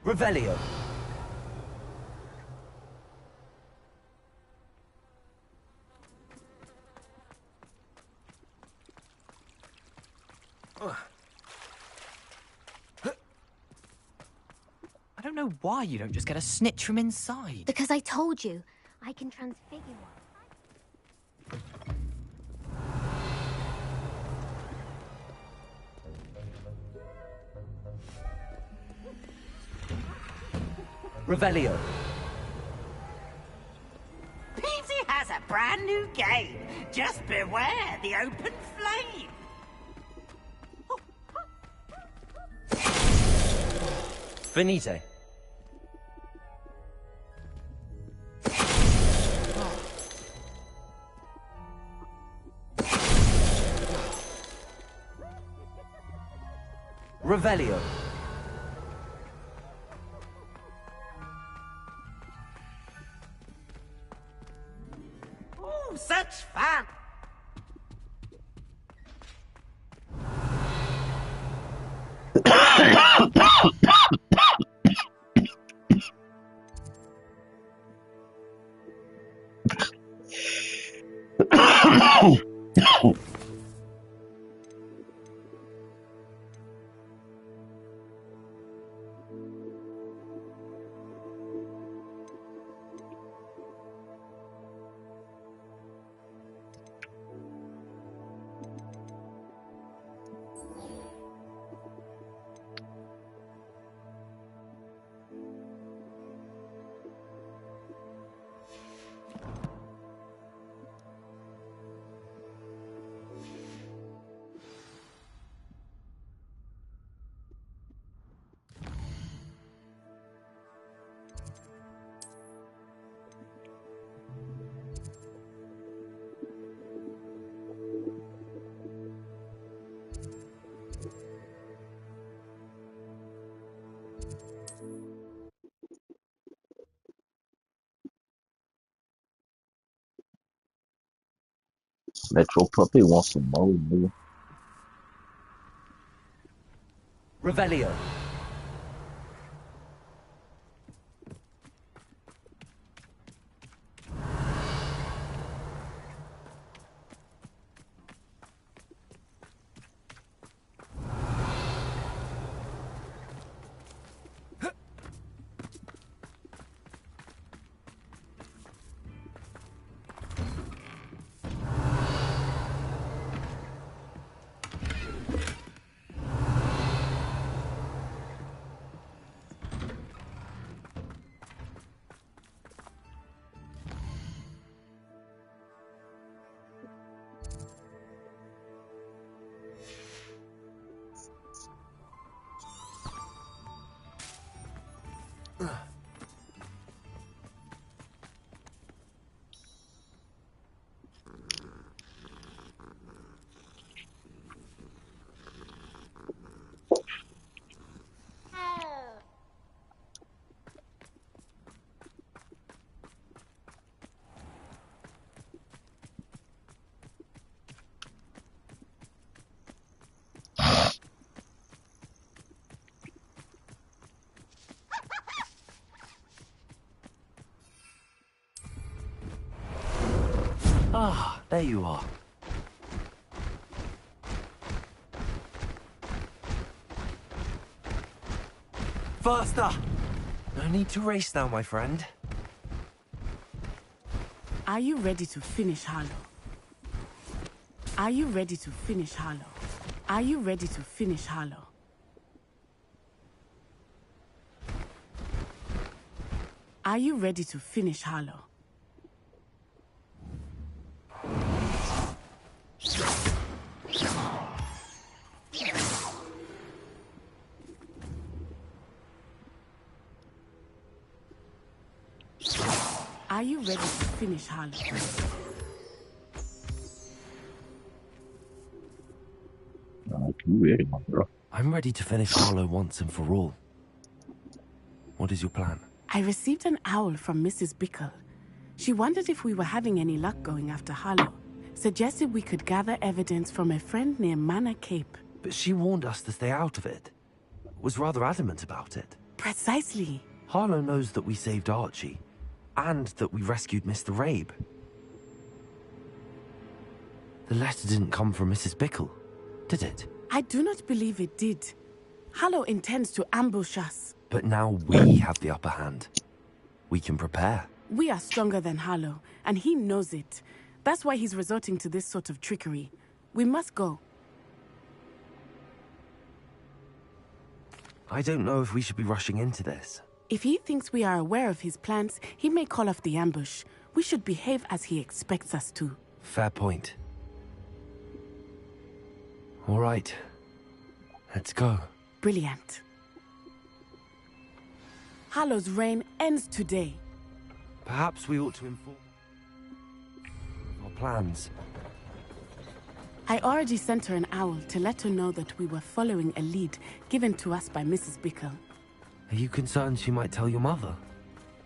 Revelio. I don't know why you don't just get a snitch from inside. Because I told you, I can transfigure one. Revelio. Peasy has a brand new game. Just beware the open flame. Finite. Revelio. Oh, such fun. Metro Puppy wants some more, boy. Revelio. Ah, there you are. Faster! No need to race now, my friend. Are you ready to finish Harlow? Are you ready to finish Harlow? Are you ready to finish Harlow? Are you ready to finish Harlow? Are you ready to finish Harlow? You ready, my girl? I'm ready to finish Harlow once and for all. What is your plan? I received an owl from Mrs. Bickle. She wondered if we were having any luck going after Harlow. Suggested we could gather evidence from a friend near Manor Cape. But she warned us to stay out of it. Was rather adamant about it. Precisely. Harlow knows that we saved Archie. And that we rescued Mr. Rabe. The letter didn't come from Mrs. Bickle, did it? I do not believe it did. Harlow intends to ambush us. But now we have the upper hand. We can prepare. We are stronger than Harlow, and he knows it. That's why he's resorting to this sort of trickery. We must go. I don't know if we should be rushing into this. If he thinks we are aware of his plans, he may call off the ambush. We should behave as he expects us to. Fair point. All right. Let's go. Brilliant. Harlow's reign ends today. Perhaps we ought to inform our plans. I already sent her an owl to let her know that we were following a lead given to us by Mrs. Bickle. Are you concerned she might tell your mother?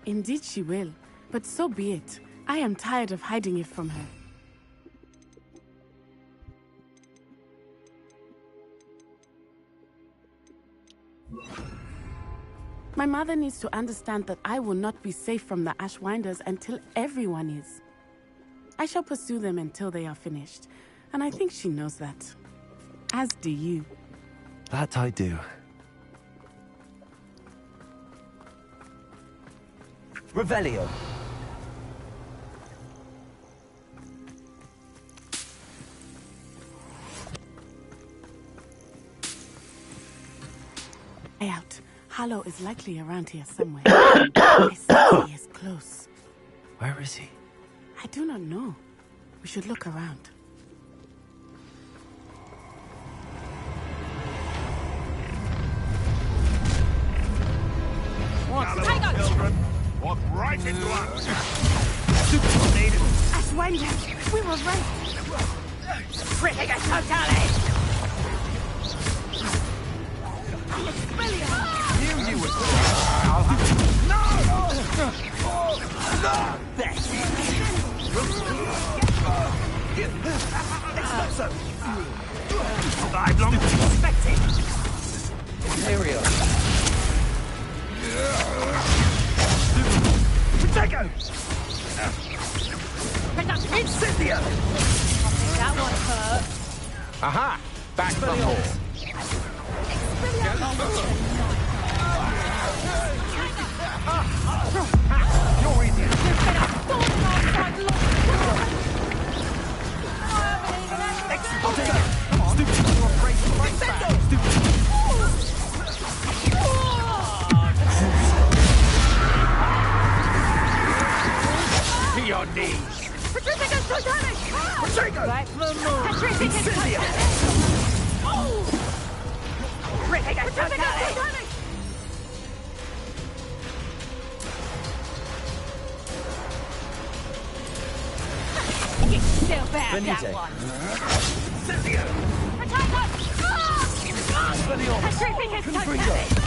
Indeed she will, but so be it. I am tired of hiding it from her. My mother needs to understand that I will not be safe from the Ashwinders until everyone is. I shall pursue them until they are finished, and I think she knows that. As do you. That I do. Revelio. Out. Harlow is likely around here somewhere. I sense he is close. Where is he? I do not know. We should look around. Children, walk right into us. Ashwinders, we were right. Critic us totally! Knew you would I've long suspected. Imperial. Protego! Incendio! That one hurt. Aha! Back for more. You're easy. To your knees. Patricica's totalic! Protego! Back for more. Patricica's Incendio! Patricica's totalic! You still bad that one. Incendio! Patricica's totalic!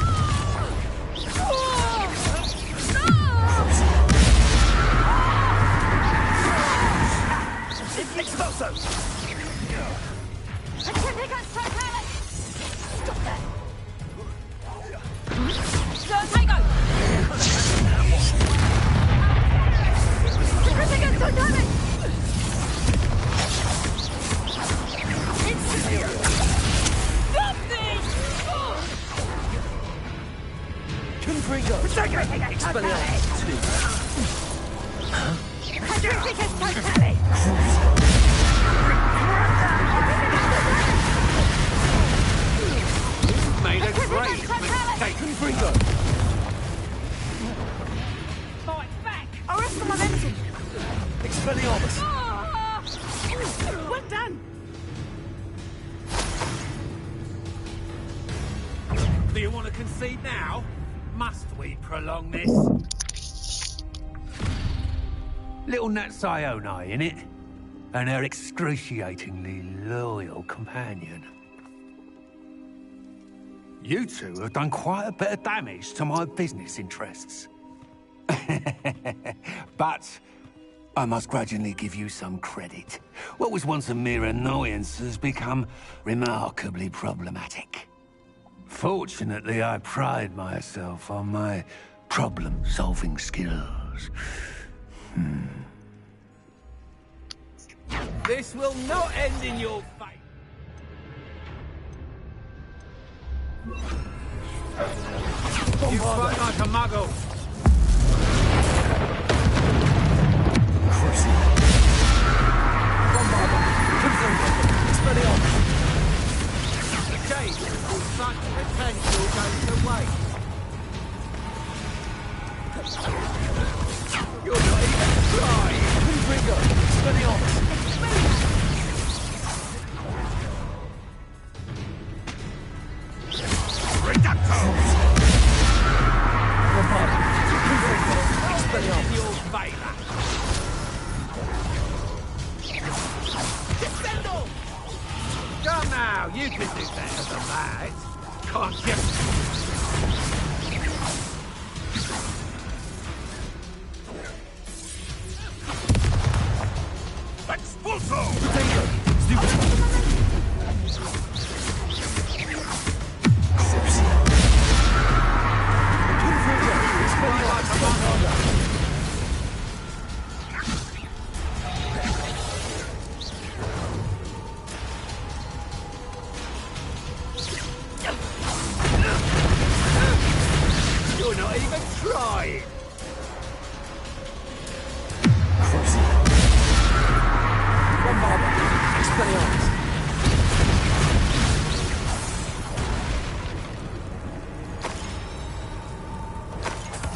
Expulso! Patricica's totalic! Stop that! Vertigo! Patricica's totalic! Incendio! Stop this! Confringo. Expelliarmus 2. Patricica's totalic! Made a great mistake. Confringo. Fight back! Arrest the momentum! Expelliarmus. Well done! Do you want to concede now? Must we prolong this? Little Nat Sioni, innit? And her excruciatingly loyal companion. You two have done quite a bit of damage to my business interests. But I must grudgingly give you some credit. What was once a mere annoyance has become remarkably problematic. Fortunately, I pride myself on my problem-solving skills. This will not end in your fate. You fight like a muggle. Shame, such potential goes to waste. You're not even trying. Confringo. Expelliarmus. Reducto! Expelliarmus. In your favor. Descendo! Come now, you can do better than that. Can't you? Expulso! You're not even trying.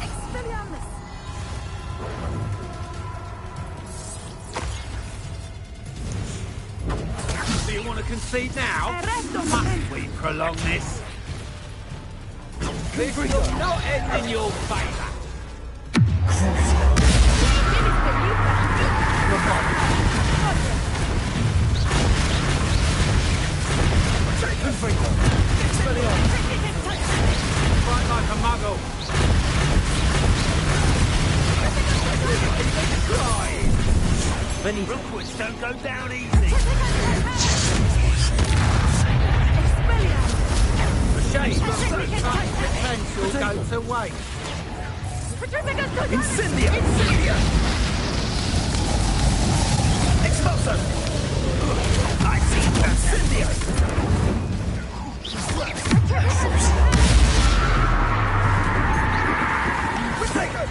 Expelliarmus. Do you want to concede now? Must we prolong this? This will not end in your favour. Fight like a mug. muggle! Rookwoods don't go down easy! The shame! Potential go to waste! Incendia! Incendia! Expulso! I see Incendia! Protego!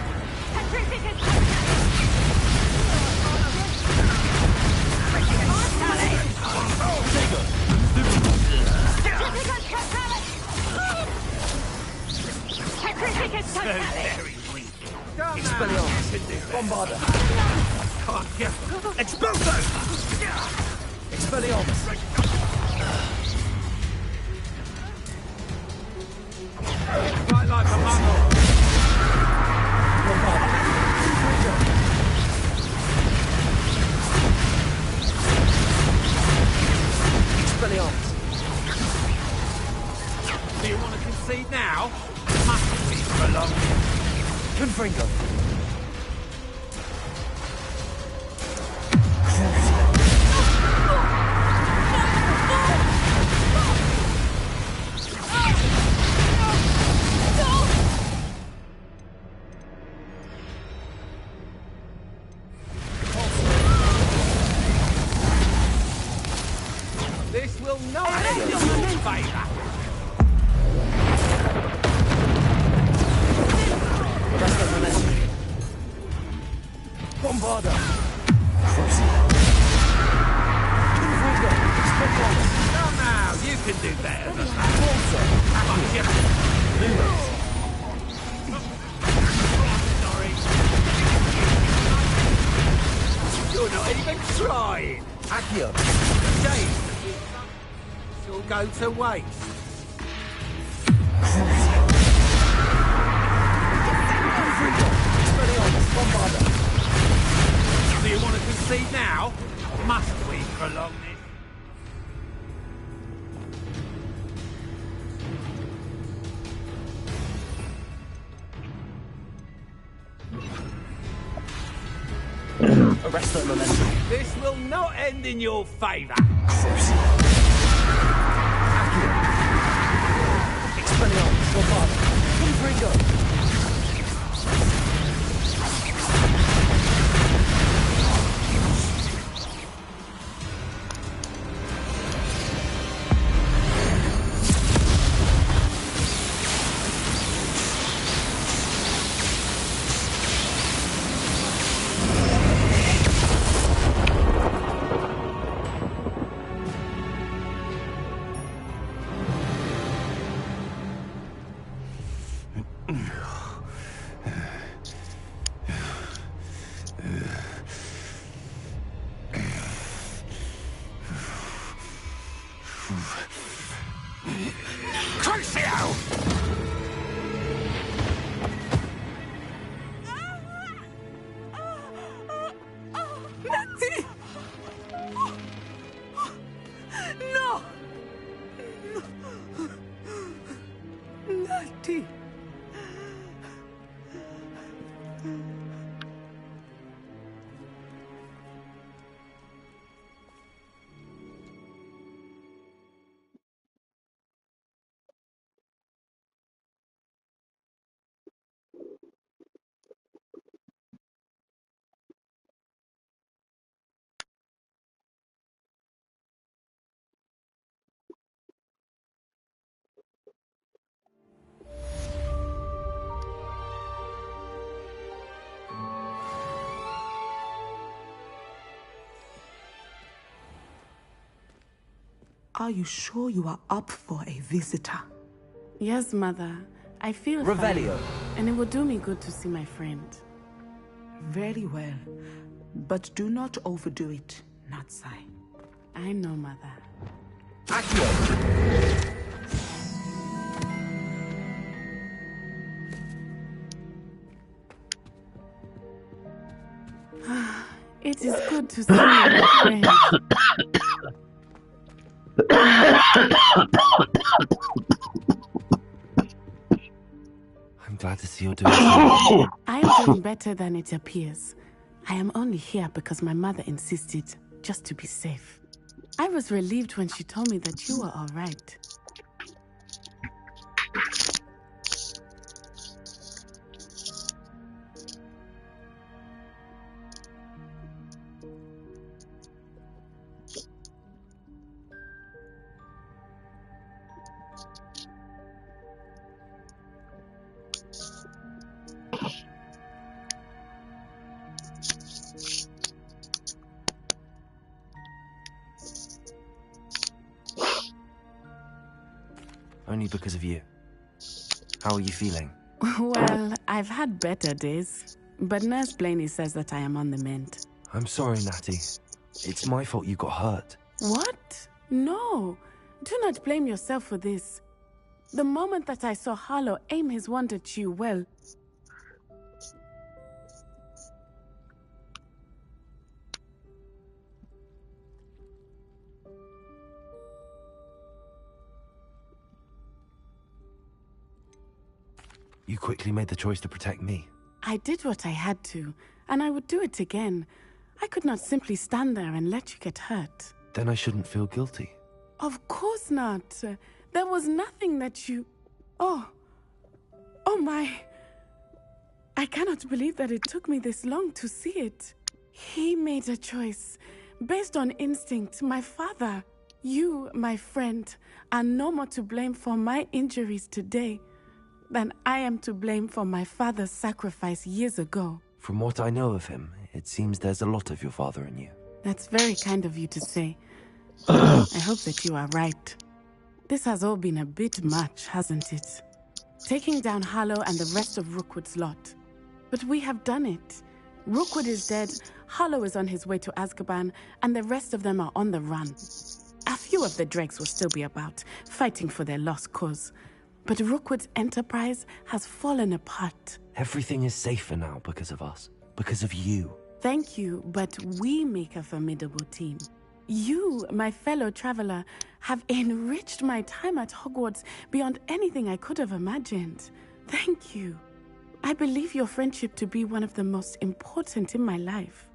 very weak. Expelliarmus! Bombarda! Can't get... Expulso! Expelliarmus! Fight like a muggle! Bombarda! Expelliarmus! Do you want to concede now? Must be prolonged. Confringo! This will not end in your favour. Bombarda! Confringo! Expelliarmus! Come now, you can do better than that. Sorry. You're not even trying. Accio! Shame. She'll go to waste. Confringo! Expelliarmus! Bombarda! Do you want to concede now? Must we prolong this? Arrest that momentum. This will not end in your favour. Accio! Expelliarmus! Bombarda! Confringo! Natty! No! Natty! Are you sure you are up for a visitor? Yes, Mother. I feel Revelio. fine, and it would do me good to see my friend. Very well. But do not overdo it, Natsai. I know, Mother. It is good to see my friend. I'm glad to see you're doing so. I am doing better than it appears. I am only here because my mother insisted, just to be safe. I was relieved when she told me that you were all right. Only because of you. How are you feeling? Well, I've had better days, but Nurse Blaney says that I am on the mend. I'm sorry, Natty. It's my fault you got hurt. What? No. Do not blame yourself for this. The moment that I saw Harlow aim his wand at you, well... You quickly made the choice to protect me. I did what I had to, and I would do it again. I could not simply stand there and let you get hurt. Then I shouldn't feel guilty. Of course not. There was nothing that you... Oh my... I cannot believe that it took me this long to see it. He made a choice, based on instinct. My father, you, my friend, are no more to blame for my injuries today than I am to blame for my father's sacrifice years ago. From what I know of him, it seems there's a lot of your father in you. That's very kind of you to say. I hope that you are right. This has all been a bit much, hasn't it? Taking down Harlow and the rest of Rookwood's lot. But we have done it. Rookwood is dead, Harlow is on his way to Azkaban, and the rest of them are on the run. A few of the dregs will still be about, fighting for their lost cause. But Rookwood's enterprise has fallen apart. Everything is safer now because of us. Because of you. Thank you, but we make a formidable team. You, my fellow traveler, have enriched my time at Hogwarts beyond anything I could have imagined. Thank you. I believe your friendship to be one of the most important in my life.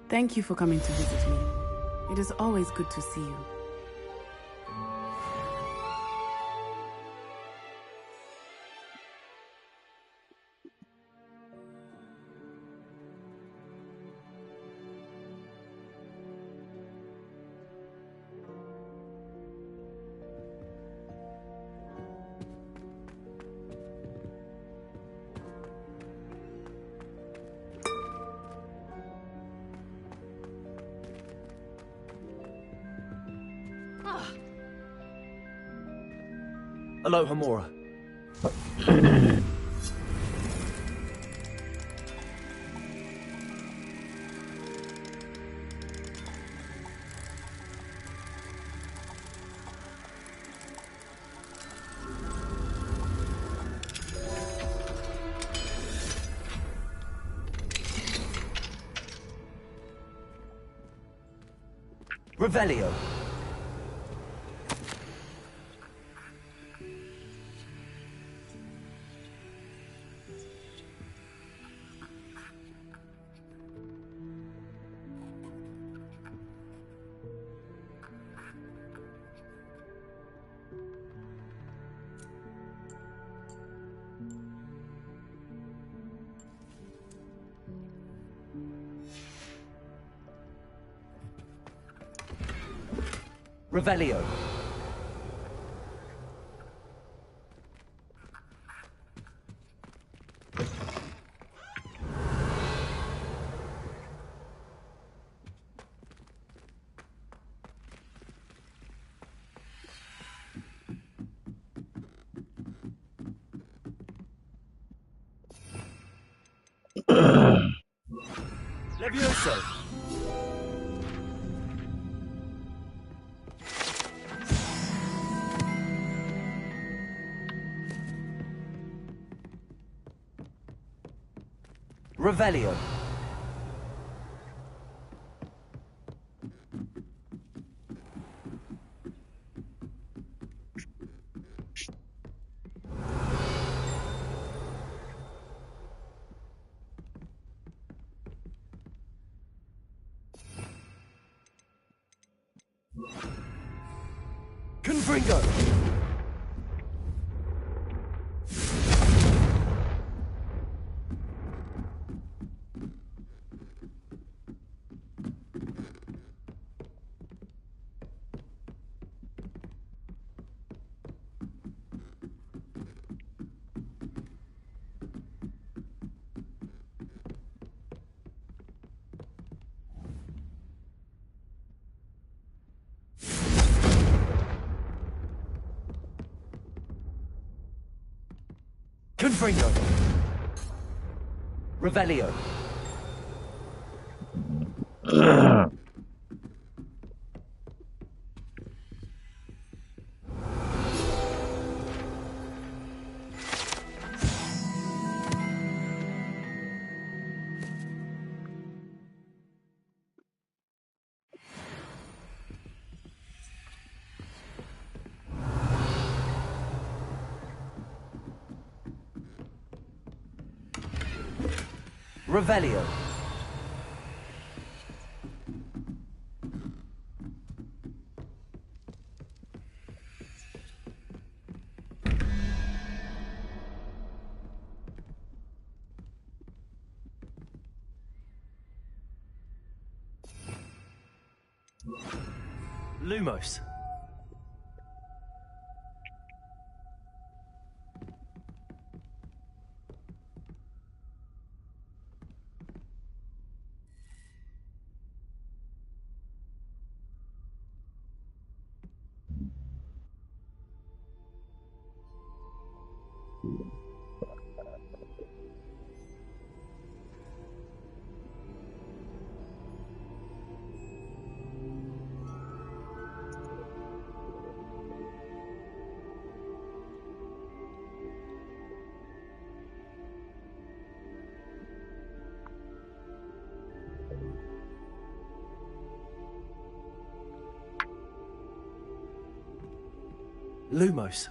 Thank you for coming to visit me. It is always good to see you. Aloha, Mora. Revelio. Revelio. Levioso. Revelio. Confringo! Confringo! Revelio! Revelio. Lumos. Lumos.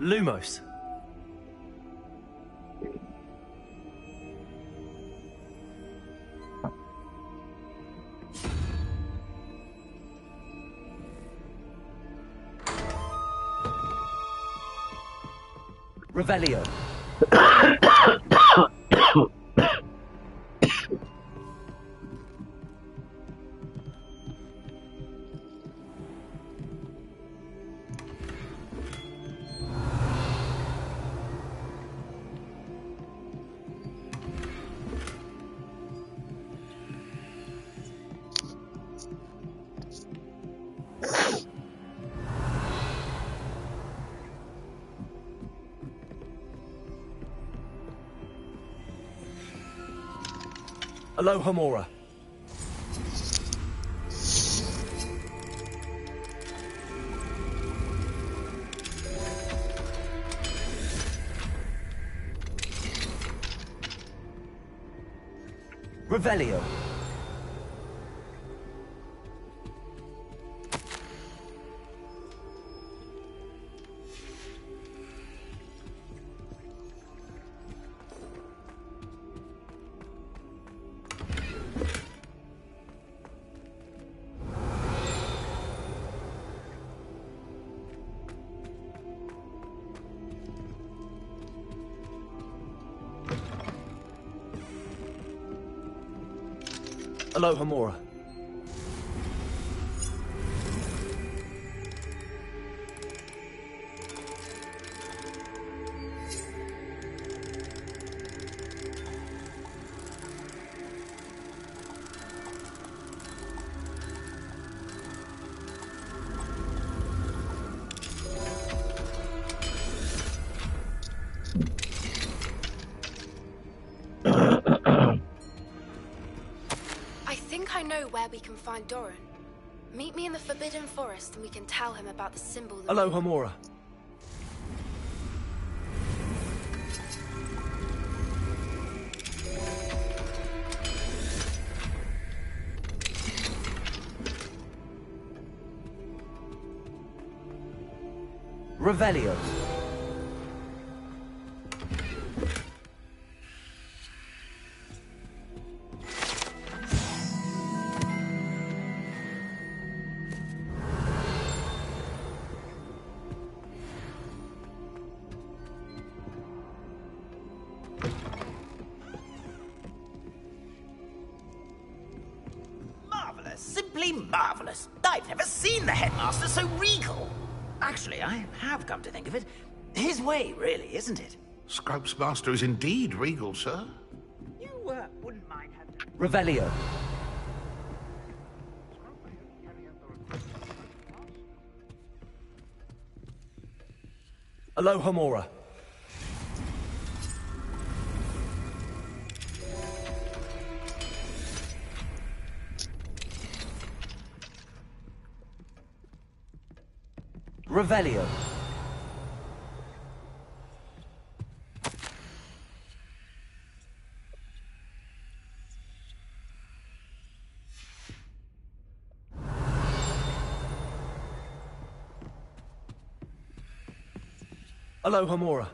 Lumos. Revelio. Aloha Mora. Revelio. Aloha Mora. I think I know where we can find Doran. Meet me in the Forbidden Forest and we can tell him about the symbol that... Hello, Homura. Revelio. Marvelous, simply marvelous. I've never seen the headmaster so regal. Actually, I have come to think of it. His way, really, isn't it? Scrope's master is indeed regal, sir. You wouldn't mind having... Revelio. Hello, Homura. Revelio. Hello, Homura.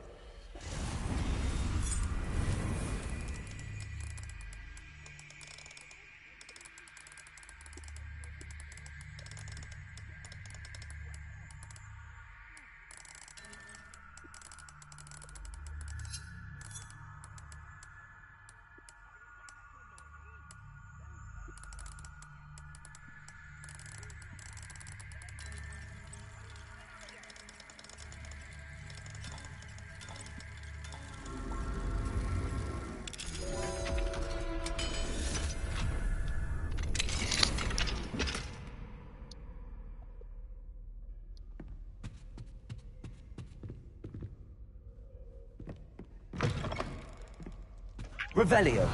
Revelio.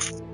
you